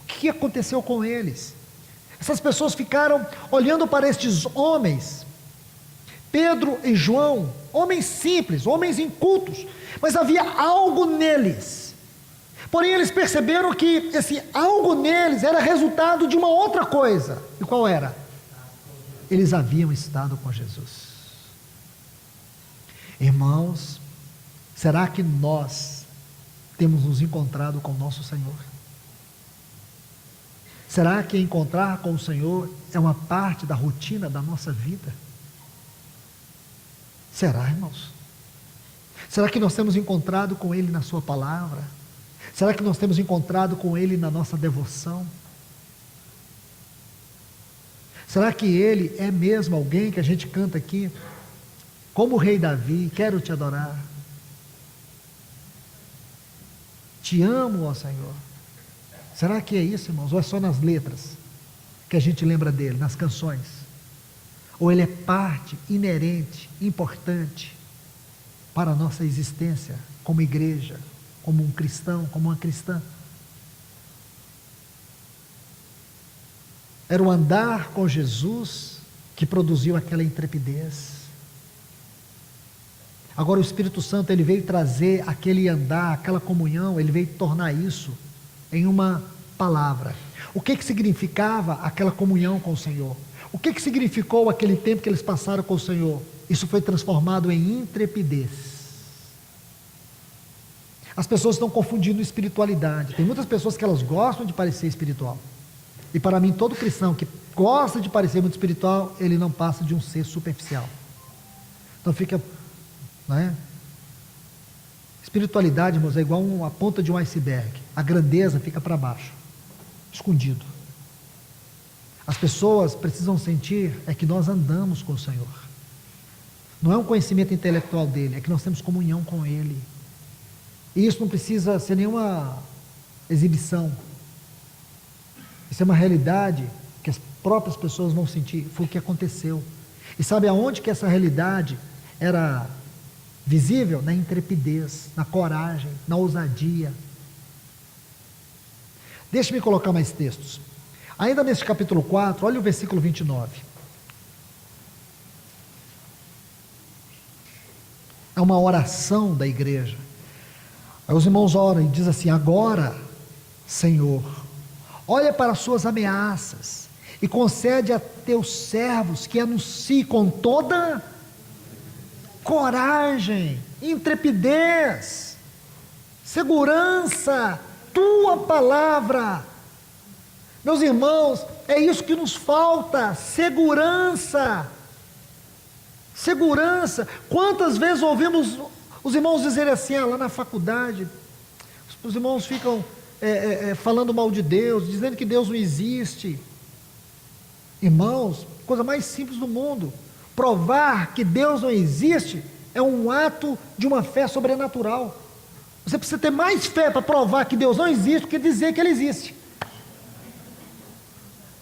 O que aconteceu com eles? Essas pessoas ficaram olhando para estes homens, Pedro e João, homens simples, homens incultos, mas havia algo neles. Porém eles perceberam que esse algo neles era resultado de uma outra coisa. E qual era? Eles haviam estado com Jesus. Irmãos, será que nós temos nos encontrado com o nosso Senhor? Será que encontrar com o Senhor é uma parte da rotina da nossa vida? Será, irmãos? Será que nós temos encontrado com Ele na Sua palavra? Será que nós temos encontrado com Ele na nossa devoção? Será que Ele é mesmo alguém que a gente canta aqui, como o rei Davi, quero te adorar? Te amo, ó Senhor. Será que é isso, irmãos? Ou é só nas letras que a gente lembra dele, nas canções? Ou ele é parte inerente, importante para a nossa existência como igreja, como um cristão, como uma cristã? Era o andar com Jesus que produziu aquela intrepidez. Agora o Espírito Santo, ele veio trazer aquele andar, aquela comunhão, ele veio tornar isso em uma palavra. O que significava aquela comunhão com o Senhor? O que significou aquele tempo que eles passaram com o Senhor? Isso foi transformado em intrepidez. As pessoas estão confundindo espiritualidade. Tem muitas pessoas que elas gostam de parecer espiritual. E para mim, todo cristão que gosta de parecer muito espiritual, ele não passa de um ser superficial. Então fica, não é? Espiritualidade, irmãos, é igual a ponta de um iceberg. A grandeza fica para baixo, escondido. As pessoas precisam sentir é que nós andamos com o Senhor. Não é um conhecimento intelectual dele, é que nós temos comunhão com Ele. E isso não precisa ser nenhuma exibição. Isso é uma realidade que as próprias pessoas vão sentir. Foi o que aconteceu. E sabe aonde que essa realidade era visível? Na intrepidez, na coragem, na ousadia. Deixe-me colocar mais textos. Ainda nesse capítulo 4, olha o versículo 29. É uma oração da igreja. Aí os irmãos oram e dizem assim: agora, Senhor, olha para as suas ameaças e concede a teus servos que anunciem com toda coragem, intrepidez, segurança, tua palavra. Meus irmãos, é isso que nos falta, segurança. Segurança. Quantas vezes ouvimos os irmãos dizerem assim, lá na faculdade, os irmãos ficam falando mal de Deus, dizendo que Deus não existe. Irmãos, coisa mais simples do mundo. Provar que Deus não existe é um ato de uma fé sobrenatural. Você precisa ter mais fé para provar que Deus não existe do que dizer que Ele existe.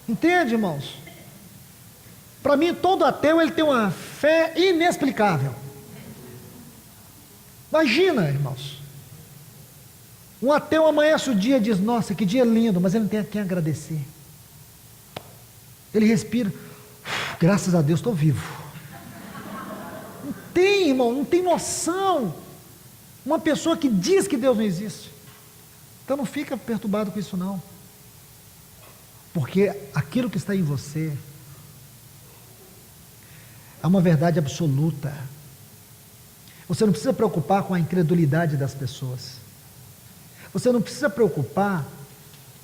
Entende, irmãos? Para mim, todo ateu, ele tem uma fé inexplicável. Imagina, irmãos. Um ateu amanhece o dia e diz, nossa, que dia lindo, mas ele não tem a quem agradecer. Ele respira, graças a Deus estou vivo. Não tem, irmão, não tem noção. Uma pessoa que diz que Deus não existe. Então não fica perturbado com isso não. Porque aquilo que está em você é uma verdade absoluta. Você não precisa preocupar com a incredulidade das pessoas. Você não precisa preocupar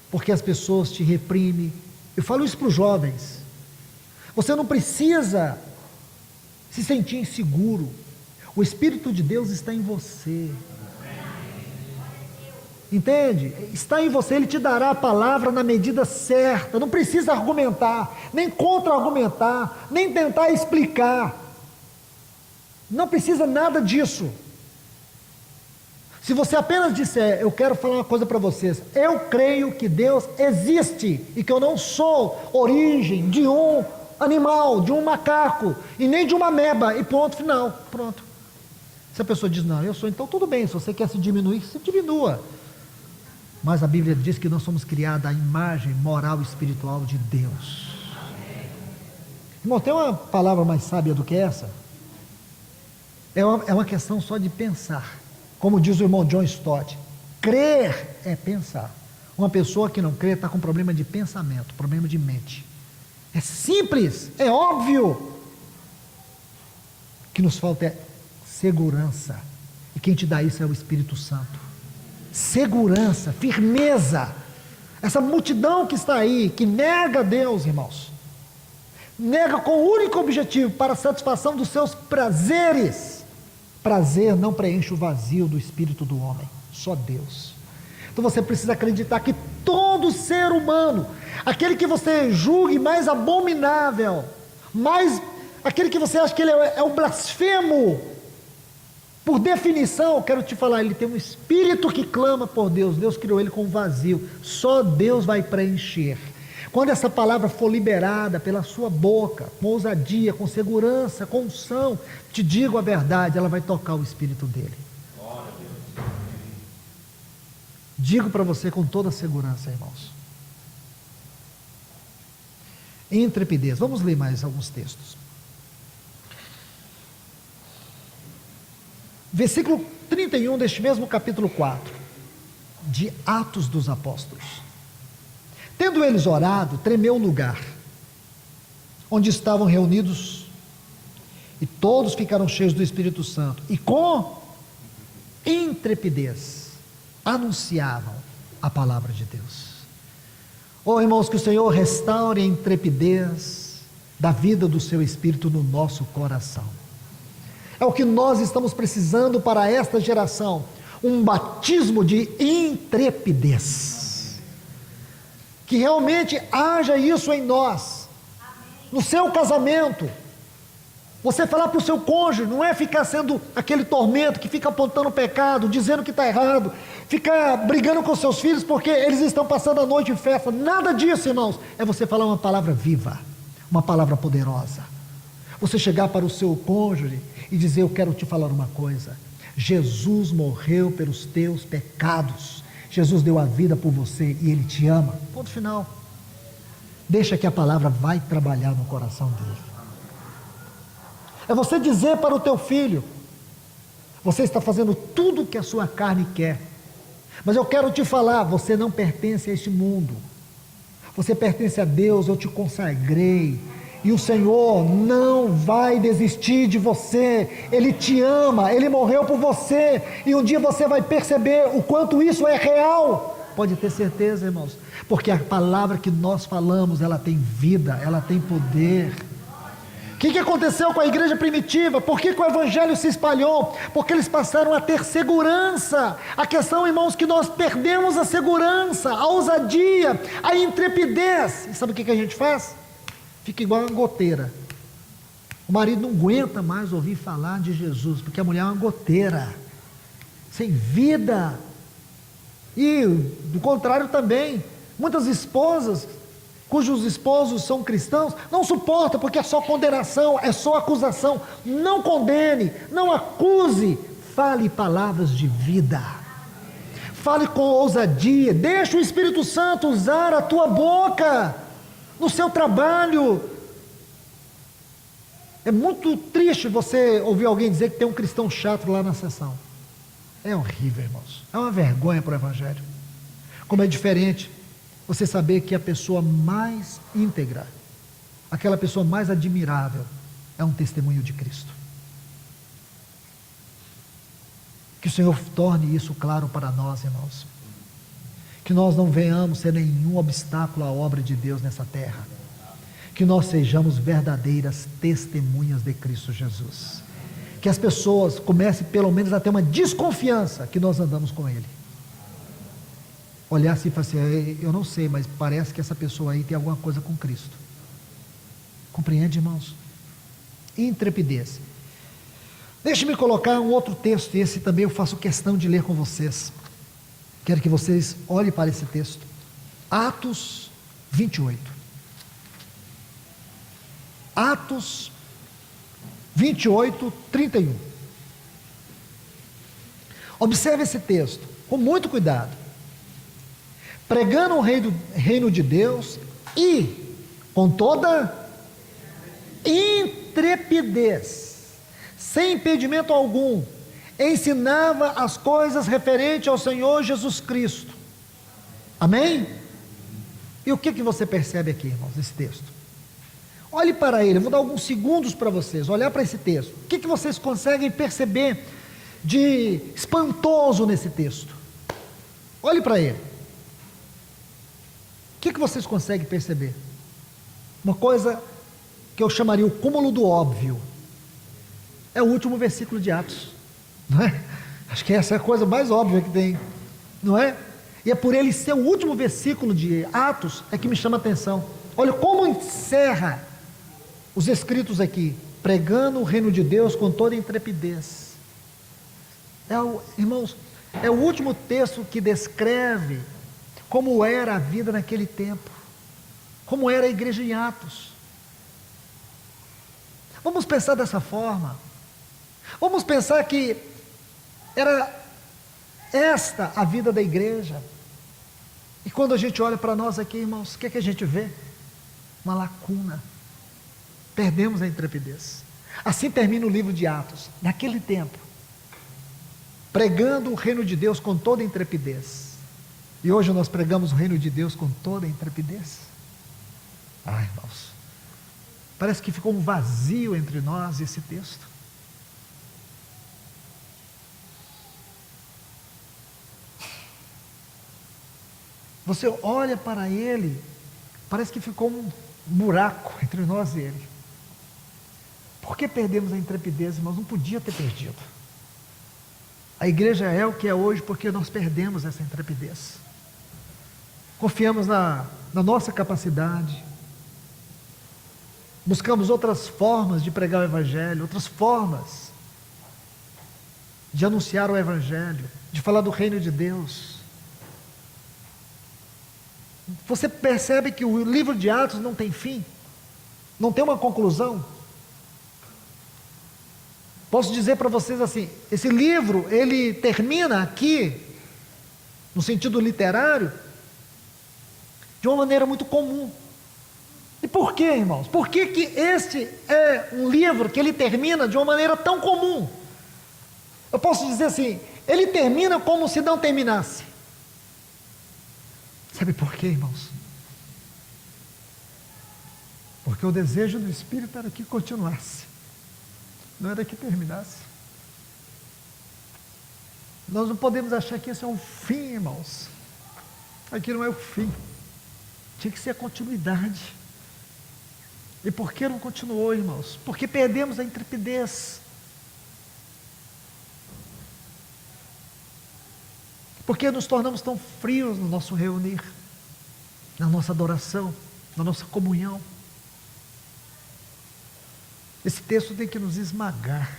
porque as pessoas te reprimem. Eu falo isso para os jovens. Você não precisa se sentir inseguro. O Espírito de Deus está em você. Entende? Está em você, Ele te dará a palavra na medida certa. Não precisa argumentar, nem contra-argumentar, nem tentar explicar. Não precisa nada disso. Se você apenas disser, eu quero falar uma coisa para vocês, eu creio que Deus existe e que eu não sou origem de um animal, de um macaco e nem de uma ameba, e ponto final, pronto. Se a pessoa diz, não, eu sou, então tudo bem, se você quer se diminuir, se diminua. Mas a Bíblia diz que nós somos criados à imagem moral e espiritual de Deus. Irmão, tem uma palavra mais sábia do que essa? É uma questão só de pensar. Como diz o irmão John Stott, crer é pensar. Uma pessoa que não crê está com problema de pensamento, problema de mente. É simples, é óbvio. O que nos falta é segurança. E quem te dá isso é o Espírito Santo. Segurança, firmeza. Essa multidão que está aí, que nega Deus, irmãos, nega com o único objetivo, para a satisfação dos seus prazeres. Prazer não preenche o vazio do espírito do homem, só Deus. Então você precisa acreditar que todo ser humano, aquele que você julgue mais abominável, aquele que você acha que ele é um blasfemo, por definição, eu quero te falar, ele tem um espírito que clama por Deus. Deus criou ele com um vazio, só Deus vai preencher. Quando essa palavra for liberada pela sua boca, com ousadia, com segurança, com unção, te digo a verdade, ela vai tocar o espírito dele. Digo para você com toda segurança, irmãos. Intrepidez. Vamos ler mais alguns textos. Versículo 31 deste mesmo capítulo 4, de Atos dos Apóstolos. Tendo eles orado, tremeu o lugar onde estavam reunidos, e todos ficaram cheios do Espírito Santo, e com intrepidez anunciavam a palavra de Deus. Oh, irmãos, que o Senhor restaure a intrepidez da vida do seu Espírito no nosso coração. É o que nós estamos precisando para esta geração, um batismo de intrepidez. Que realmente haja isso em nós. No seu casamento, você falar para o seu cônjuge, não é ficar sendo aquele tormento que fica apontando o pecado, dizendo que está errado, ficar brigando com seus filhos porque eles estão passando a noite em festa. Nada disso, irmãos. É você falar uma palavra viva, uma palavra poderosa. Você chegar para o seu cônjuge e dizer, eu quero te falar uma coisa, Jesus morreu pelos teus pecados, Jesus deu a vida por você e Ele te ama, ponto final. Deixa que a palavra vai trabalhar no coração dele. É você dizer para o teu filho, você está fazendo tudo o que a sua carne quer, mas eu quero te falar, você não pertence a este mundo, você pertence a Deus, eu te consagrei, e o Senhor não vai desistir de você, Ele te ama, Ele morreu por você, e um dia você vai perceber o quanto isso é real, pode ter certeza, irmãos, porque a palavra que nós falamos, ela tem vida, ela tem poder. O que aconteceu com a igreja primitiva? Por que o evangelho se espalhou? Porque eles passaram a ter segurança. A questão, irmãos, que nós perdemos a segurança, a ousadia, a intrepidez, e sabe o que a gente faz? Fica igual uma goteira. O marido não aguenta mais ouvir falar de Jesus, porque a mulher é uma goteira, sem vida. E do contrário também, muitas esposas, cujos esposos são cristãos, não suportam, porque é só condenação, é só acusação. Não condene, não acuse, fale palavras de vida, fale com ousadia, deixa o Espírito Santo usar a tua boca, no seu trabalho. É muito triste você ouvir alguém dizer que tem um cristão chato lá na sessão. É horrível, irmãos, é uma vergonha para o evangelho. Como é diferente você saber que a pessoa mais íntegra, aquela pessoa mais admirável, é um testemunho de Cristo. Que o Senhor torne isso claro para nós, irmãos. Que nós não venhamos ser nenhum obstáculo à obra de Deus nessa terra. Que que nós sejamos verdadeiras testemunhas de Cristo Jesus. Que as pessoas comecem pelo menos a ter uma desconfiança que nós andamos com Ele. Olhar assim e falar assim, eu não sei, mas parece que essa pessoa aí tem alguma coisa com Cristo. Compreende, irmãos? Intrepidez. Deixe-me colocar um outro texto, e esse também eu faço questão de ler com vocês. Quero que vocês olhem para esse texto. Atos 28. Atos 28, 31. Observe esse texto, com muito cuidado. Pregando o reino de Deus e com toda intrepidez, sem impedimento algum, ensinava as coisas referentes ao Senhor Jesus Cristo. Amém? E o que você percebe aqui, irmãos, nesse texto? Olhe para ele, eu vou dar alguns segundos para vocês, olhar para esse texto. O que vocês conseguem perceber de espantoso nesse texto? Olhe para ele. O que vocês conseguem perceber? Uma coisa que eu chamaria o cúmulo do óbvio. É o último versículo de Atos, não é? Acho que essa é a coisa mais óbvia que tem, não é? E é por ele ser o último versículo de Atos é que me chama a atenção. Olha como encerra os escritos aqui, pregando o reino de Deus com toda intrepidez. Irmãos, é o último texto que descreve como era a vida naquele tempo, como era a igreja em Atos. Vamos pensar dessa forma. Vamos pensar que era esta a vida da igreja. E quando a gente olha para nós aqui, irmãos, o que a gente vê? Uma lacuna. Perdemos a intrepidez. Assim termina o livro de Atos, naquele tempo, pregando o reino de Deus com toda intrepidez. E hoje nós pregamos o reino de Deus com toda intrepidez. Ai, irmãos, parece que ficou um vazio entre nós esse texto. Você olha para ele, parece que ficou um buraco entre nós e ele. Por que perdemos a intrepidez, irmãos? Não podia ter perdido. A igreja é o que é hoje porque nós perdemos essa intrepidez. Confiamos na nossa capacidade. Buscamos outras formas de pregar o Evangelho, outras formas de anunciar o Evangelho, de falar do reino de Deus. Você percebe que o livro de Atos não tem fim, não tem uma conclusão. Posso dizer para vocês assim, esse livro, ele termina aqui, no sentido literário, de uma maneira muito comum. E por quê, irmãos? Por que este é um livro que ele termina de uma maneira tão comum? Eu posso dizer assim, ele termina como se não terminasse. Sabe por quê, irmãos? Porque o desejo do Espírito era que continuasse, não era que terminasse. Nós não podemos achar que esse é um fim, irmãos. Aqui não é o fim. Tinha que ser a continuidade. E por que não continuou, irmãos? Porque perdemos a intrepidez. Porque nos tornamos tão frios no nosso reunir, na nossa adoração, na nossa comunhão. Esse texto tem que nos esmagar.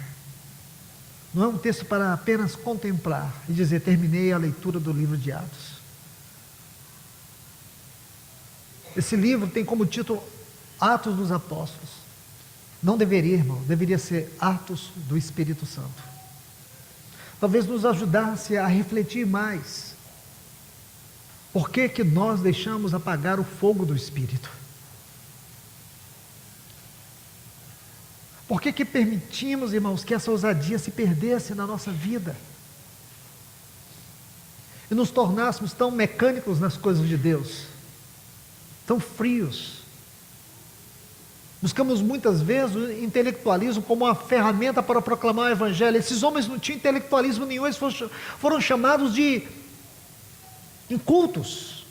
Não é um texto para apenas contemplar e dizer, terminei a leitura do livro de Atos. Esse livro tem como título Atos dos Apóstolos. Não deveria, irmão, deveria ser Atos do Espírito Santo. Talvez nos ajudasse a refletir mais. Por que nós deixamos apagar o fogo do Espírito? Por que permitimos, irmãos, que essa ousadia se perdesse na nossa vida? E nos tornássemos tão mecânicos nas coisas de Deus, tão frios. Buscamos muitas vezes o intelectualismo como uma ferramenta para proclamar o Evangelho. Esses homens não tinham intelectualismo nenhum, eles foram chamados de incultos.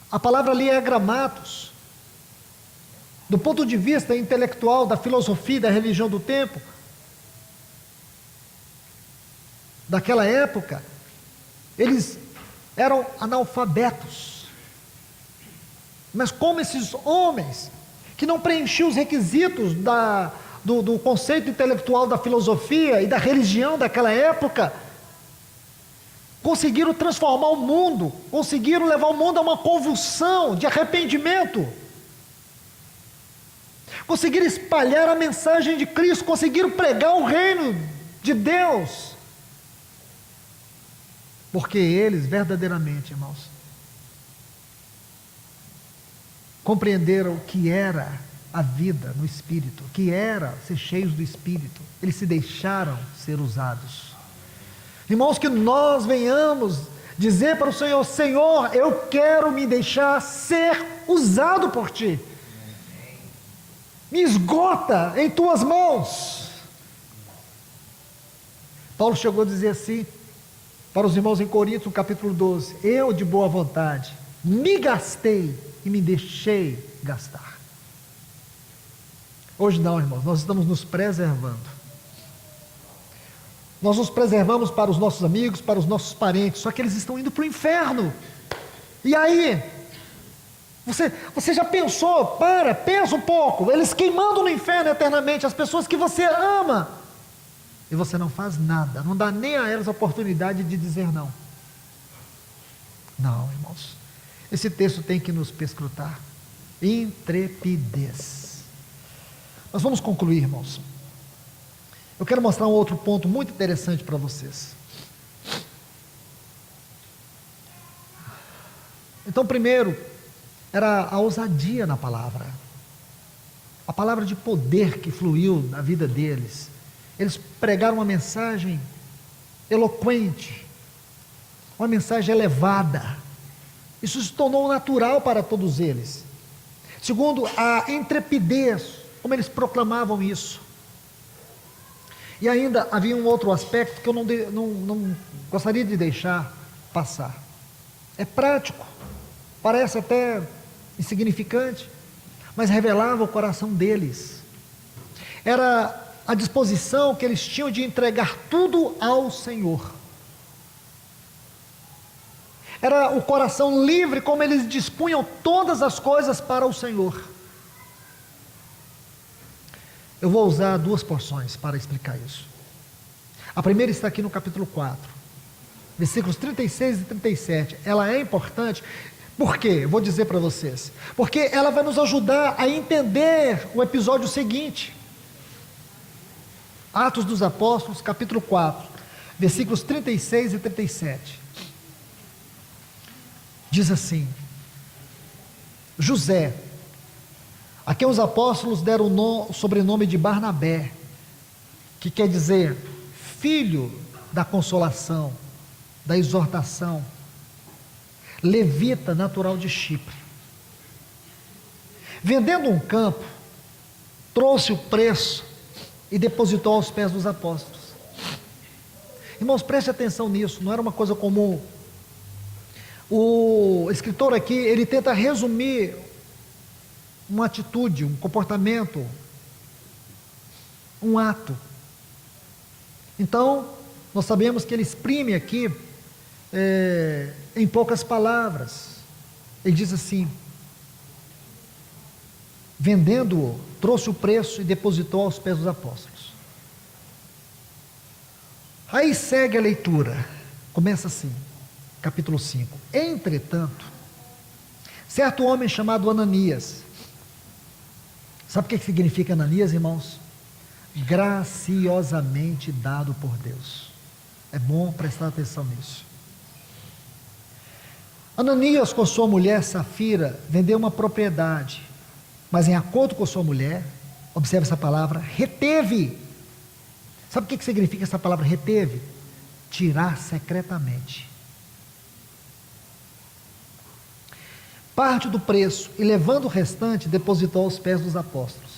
A palavra ali é gramatos. do ponto de vista intelectual, da filosofia, da religião do tempo, daquela época, eles eram analfabetos. Mas como esses homens, que não preenchiam os requisitos do conceito intelectual da filosofia e da religião daquela época, conseguiram transformar o mundo, conseguiram levar o mundo a uma convulsão de arrependimento, conseguiram espalhar a mensagem de Cristo, conseguiram pregar o reino de Deus, porque eles verdadeiramente, irmãos, compreenderam o que era a vida no Espírito, o que era ser cheios do Espírito. Eles se deixaram ser usados. Irmãos, que nós venhamos dizer para o Senhor: Senhor, eu quero me deixar ser usado por Ti. Me esgota em Tuas mãos. Paulo chegou a dizer assim para os irmãos em Coríntios, no capítulo 12: eu de boa vontade me gastei e me deixei gastar. Hoje não, irmãos, nós estamos nos preservando. Nós nos preservamos para os nossos amigos, para os nossos parentes, só que eles estão indo para o inferno. E aí, você já pensou? Pensa um pouco, eles queimando no inferno eternamente, as pessoas que você ama, e você não faz nada, não dá nem a elas a oportunidade de dizer não. Não, irmãos, esse texto tem que nos perscrutar. Intrepidez. Nós vamos concluir, irmãos. Eu quero mostrar um outro ponto muito interessante para vocês. Então, primeiro, era a ousadia na palavra. A palavra de poder que fluiu na vida deles. Eles pregaram uma mensagem eloquente, uma mensagem elevada. Isso se tornou natural para todos eles. Segundo, a intrepidez, como eles proclamavam isso. E ainda havia um outro aspecto que eu não gostaria de deixar passar. É prático, parece até insignificante, mas revelava o coração deles. Era a disposição que eles tinham de entregar tudo ao Senhor. Era o coração livre, como eles dispunham todas as coisas para o Senhor. Eu vou usar duas porções para explicar isso. A primeira está aqui no capítulo 4, versículos 36 e 37. Ela é importante, por quê? Eu vou dizer para vocês. Porque ela vai nos ajudar a entender o episódio seguinte. Atos dos Apóstolos, capítulo 4, versículos 36 e 37. Diz assim: José, a quem os apóstolos deram o sobrenome de Barnabé, que quer dizer filho da consolação, da exortação, levita natural de Chipre, vendendo um campo, trouxe o preço e depositou aos pés dos apóstolos. Irmãos, preste atenção nisso, não era uma coisa comum. O escritor aqui, ele tenta resumir uma atitude, um comportamento, um ato. Então, nós sabemos que ele exprime aqui, em poucas palavras, ele diz assim: vendendo-o, trouxe o preço e depositou aos pés dos apóstolos. Aí segue a leitura, começa assim, capítulo 5. Entretanto, certo homem chamado Ananias, sabe o que significa Ananias, irmãos? Graciosamente dado por Deus. É bom prestar atenção nisso. Ananias, com sua mulher Safira, vendeu uma propriedade, mas em acordo com sua mulher, observe essa palavra, reteve. Sabe o que significa essa palavra reteve? Tirar secretamente parte do preço, e levando o restante, depositou aos pés dos apóstolos.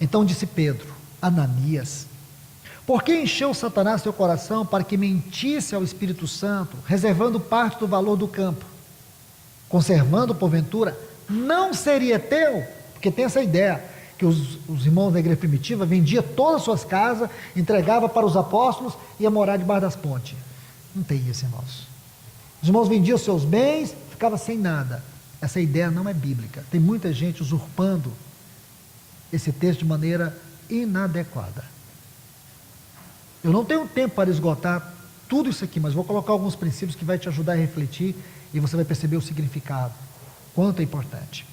Então disse Pedro: Ananias, por que encheu Satanás teu coração para que mentisse ao Espírito Santo, reservando parte do valor do campo? Conservando, porventura, não seria teu? Porque tem essa ideia que os irmãos da igreja primitiva vendiam todas as suas casas, entregava para os apóstolos e ia morar debaixo das pontes. Não tem isso, irmãos. Os irmãos vendiam seus bens, ficava sem nada. Essa ideia não é bíblica. Tem muita gente usurpando esse texto de maneira inadequada. Eu não tenho tempo para esgotar tudo isso aqui, mas vou colocar alguns princípios que vai te ajudar a refletir e você vai perceber o significado, quanto é importante.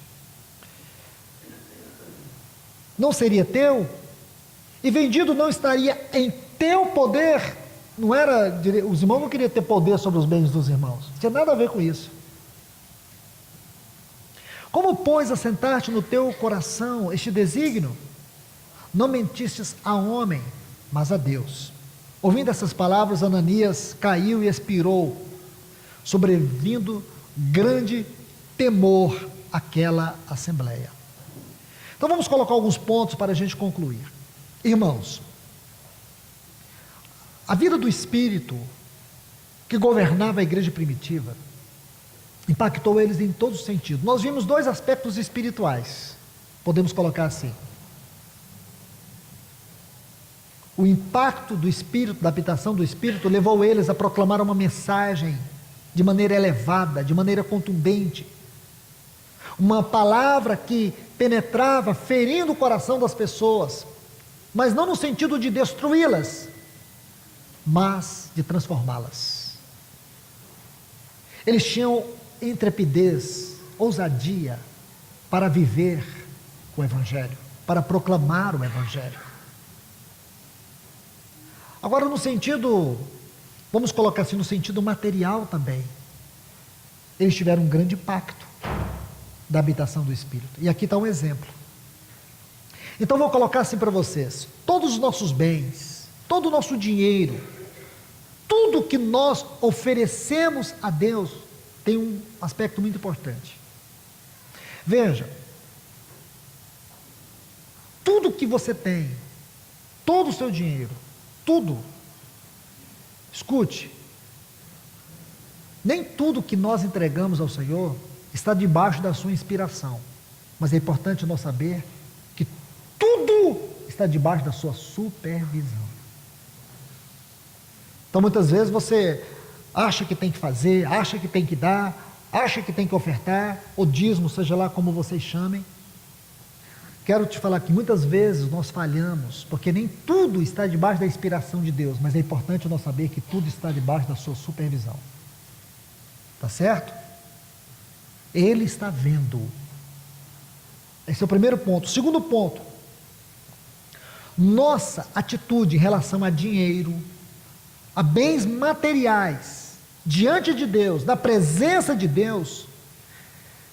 Não seria teu, e vendido não estaria em teu poder. Não era, os irmãos não queriam ter poder sobre os bens dos irmãos, não tinha nada a ver com isso. Como, pois, assentaste no teu coração este desígnio? Não mentistes a homem, mas a Deus. Ouvindo essas palavras, Ananias caiu e expirou, sobrevindo grande temor àquela assembleia. Então vamos colocar alguns pontos para a gente concluir. Irmãos, a vida do Espírito que governava a igreja primitiva impactou eles em todos os sentidos. Nós vimos dois aspectos espirituais, podemos colocar assim. O impacto do Espírito, da habitação do Espírito, levou eles a proclamar uma mensagem de maneira elevada, de maneira contundente. Uma palavra que penetrava, ferindo o coração das pessoas, mas não no sentido de destruí-las, mas de transformá-las. Eles tinham intrepidez, ousadia para viver o Evangelho, para proclamar o Evangelho. Agora, no sentido, vamos colocar assim, no sentido material também, eles tiveram um grande impacto da habitação do Espírito. E aqui está um exemplo. Então, vou colocar assim para vocês: todos os nossos bens, todo o nosso dinheiro, tudo que nós oferecemos a Deus, tem um aspecto muito importante. Veja, tudo que você tem, todo o seu dinheiro, tudo, escute, nem tudo que nós entregamos ao Senhor está debaixo da sua inspiração, mas é importante nós saber que tudo está debaixo da sua supervisão. Então muitas vezes você acha que tem que fazer, acha que tem que dar, acha que tem que ofertar, o dízimo, seja lá como vocês chamem. Quero te falar que muitas vezes nós falhamos, porque nem tudo está debaixo da inspiração de Deus, mas é importante nós saber que tudo está debaixo da sua supervisão. Tá certo? Ele está vendo. Esse é o primeiro ponto. O segundo ponto: nossa atitude em relação a dinheiro, a bens materiais, diante de Deus, na presença de Deus,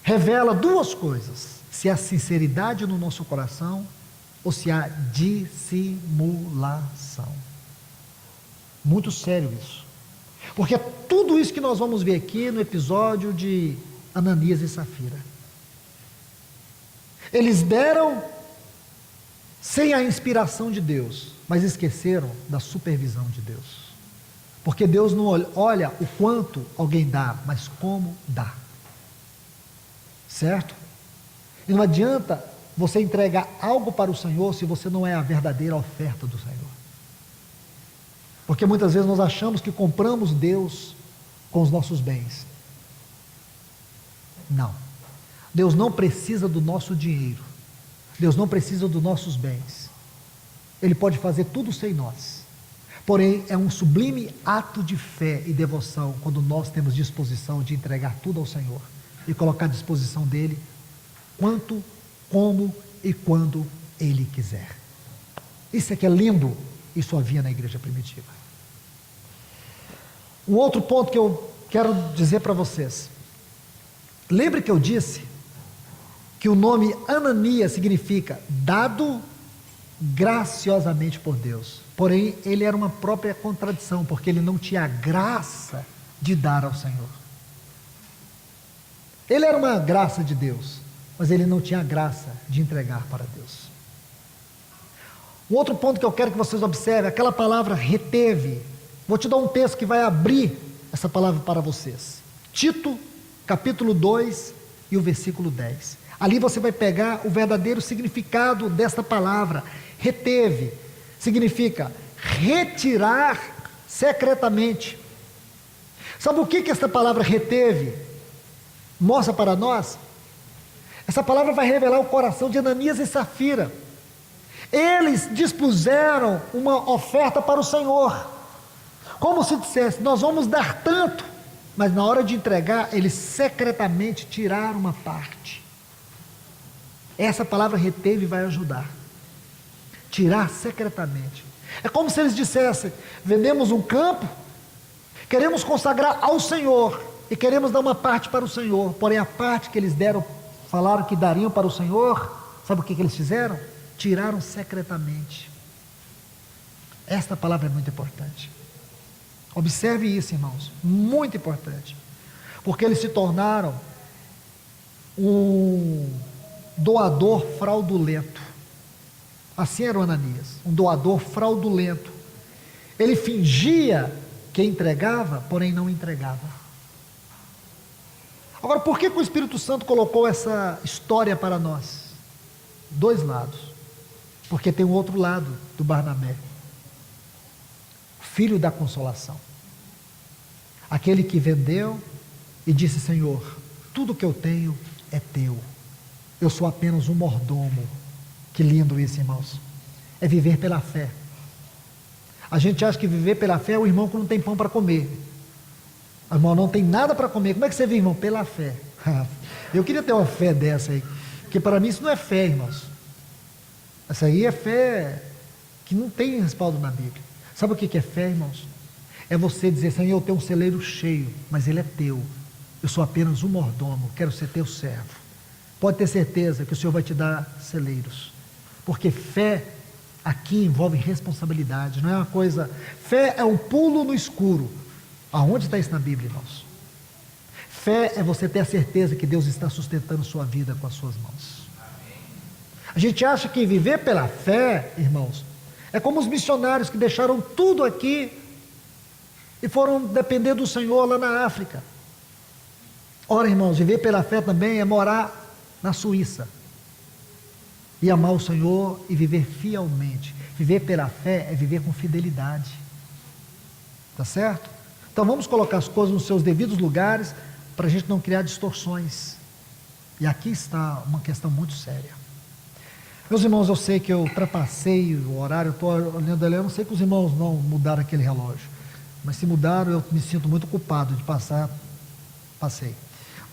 revela duas coisas: se há sinceridade no nosso coração ou se há dissimulação. Muito sério isso, porque tudo isso que nós vamos ver aqui no episódio de Ananias e Safira, eles deram sem a inspiração de Deus, mas esqueceram da supervisão de Deus. Porque Deus não olha o quanto alguém dá, mas como dá. Certo? E não adianta você entregar algo para o Senhor se você não é a verdadeira oferta do Senhor. Porque muitas vezes nós achamos que compramos Deus com os nossos bens. Não. Deus não precisa do nosso dinheiro. Deus não precisa dos nossos bens. Ele pode fazer tudo sem nós. Porém, é um sublime ato de fé e devoção quando nós temos disposição de entregar tudo ao Senhor e colocar à disposição dEle quanto, como e quando Ele quiser. Isso é que é lindo. Isso havia na igreja primitiva. Um outro ponto que eu quero dizer para vocês: lembre que eu disse que o nome Ananias significa dado graciosamente por Deus. Porém, ele era uma própria contradição, porque ele não tinha a graça de dar ao Senhor. Ele era uma graça de Deus, mas ele não tinha a graça de entregar para Deus. Um outro ponto que eu quero que vocês observem, aquela palavra reteve. Vou te dar um texto que vai abrir essa palavra para vocês. Tito, capítulo 2 e o versículo 10. Ali você vai pegar o verdadeiro significado desta palavra. Reteve significa retirar secretamente. Sabe o que esta palavra reteve mostra para nós? Essa palavra vai revelar o coração de Ananias e Safira. Eles dispuseram uma oferta para o Senhor, como se dissesse: nós vamos dar tanto, mas na hora de entregar, eles secretamente tiraram uma parte. Essa palavra reteve vai ajudar. Tirar secretamente. É como se eles dissessem: vendemos um campo, queremos consagrar ao Senhor, e queremos dar uma parte para o Senhor, porém a parte que eles deram, falaram que dariam para o Senhor, sabe o que eles fizeram? Tiraram secretamente. Esta palavra é muito importante. Observe isso, irmãos, muito importante, porque eles se tornaram um doador fraudulento. Assim era o Ananias, um doador fraudulento. Ele fingia que entregava, porém não entregava. Agora, por que o Espírito Santo colocou essa história para nós? Dois lados. Porque tem um outro lado do Barnabé, filho da consolação, aquele que vendeu e disse: Senhor, tudo que eu tenho é teu, eu sou apenas um mordomo. Que lindo isso, irmãos. É viver pela fé. A gente acha que viver pela fé é o irmão que não tem pão para comer. O irmão não tem nada para comer. Como é que você vive, irmão? Pela fé. Eu queria ter uma fé dessa aí, porque para mim isso não é fé, irmãos. Essa aí é fé que não tem respaldo na Bíblia. Sabe o que é fé, irmãos? É você dizer: Senhor, eu tenho um celeiro cheio, mas ele é teu, eu sou apenas um mordomo, quero ser teu servo. Pode ter certeza que o Senhor vai te dar celeiros, porque fé aqui envolve responsabilidade, não é uma coisa. Fé é um pulo no escuro. Aonde está isso na Bíblia, irmãos? Fé é você ter a certeza que Deus está sustentando sua vida com as suas mãos. A gente acha que viver pela fé, irmãos, é como os missionários que deixaram tudo aqui e foram depender do Senhor lá na África. Ora, irmãos, viver pela fé também é morar na Suíça e amar o Senhor e viver fielmente. Viver pela fé é viver com fidelidade. Tá certo? Então vamos colocar as coisas nos seus devidos lugares, para a gente não criar distorções. E aqui está uma questão muito séria. Meus irmãos, eu sei que eu ultrapassei o horário, eu estou olhando ali, eu não sei que os irmãos não mudaram aquele relógio, mas se mudaram, eu me sinto muito culpado de passei.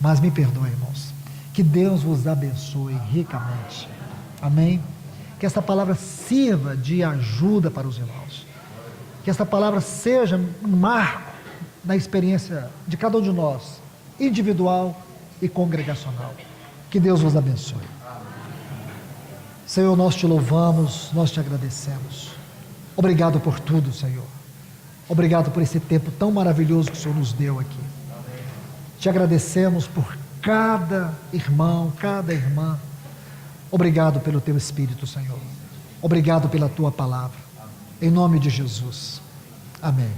Mas me perdoem, irmãos. Que Deus vos abençoe ricamente. Amém? Que essa palavra sirva de ajuda para os irmãos. Que essa palavra seja um marco na experiência de cada um de nós, individual e congregacional. Que Deus vos abençoe. Senhor, nós te louvamos, nós te agradecemos. Obrigado por tudo, Senhor. Obrigado por esse tempo tão maravilhoso que o Senhor nos deu aqui. Te agradecemos por cada irmão, cada irmã. Obrigado pelo teu Espírito, Senhor. Obrigado pela tua palavra. Em nome de Jesus. Amém.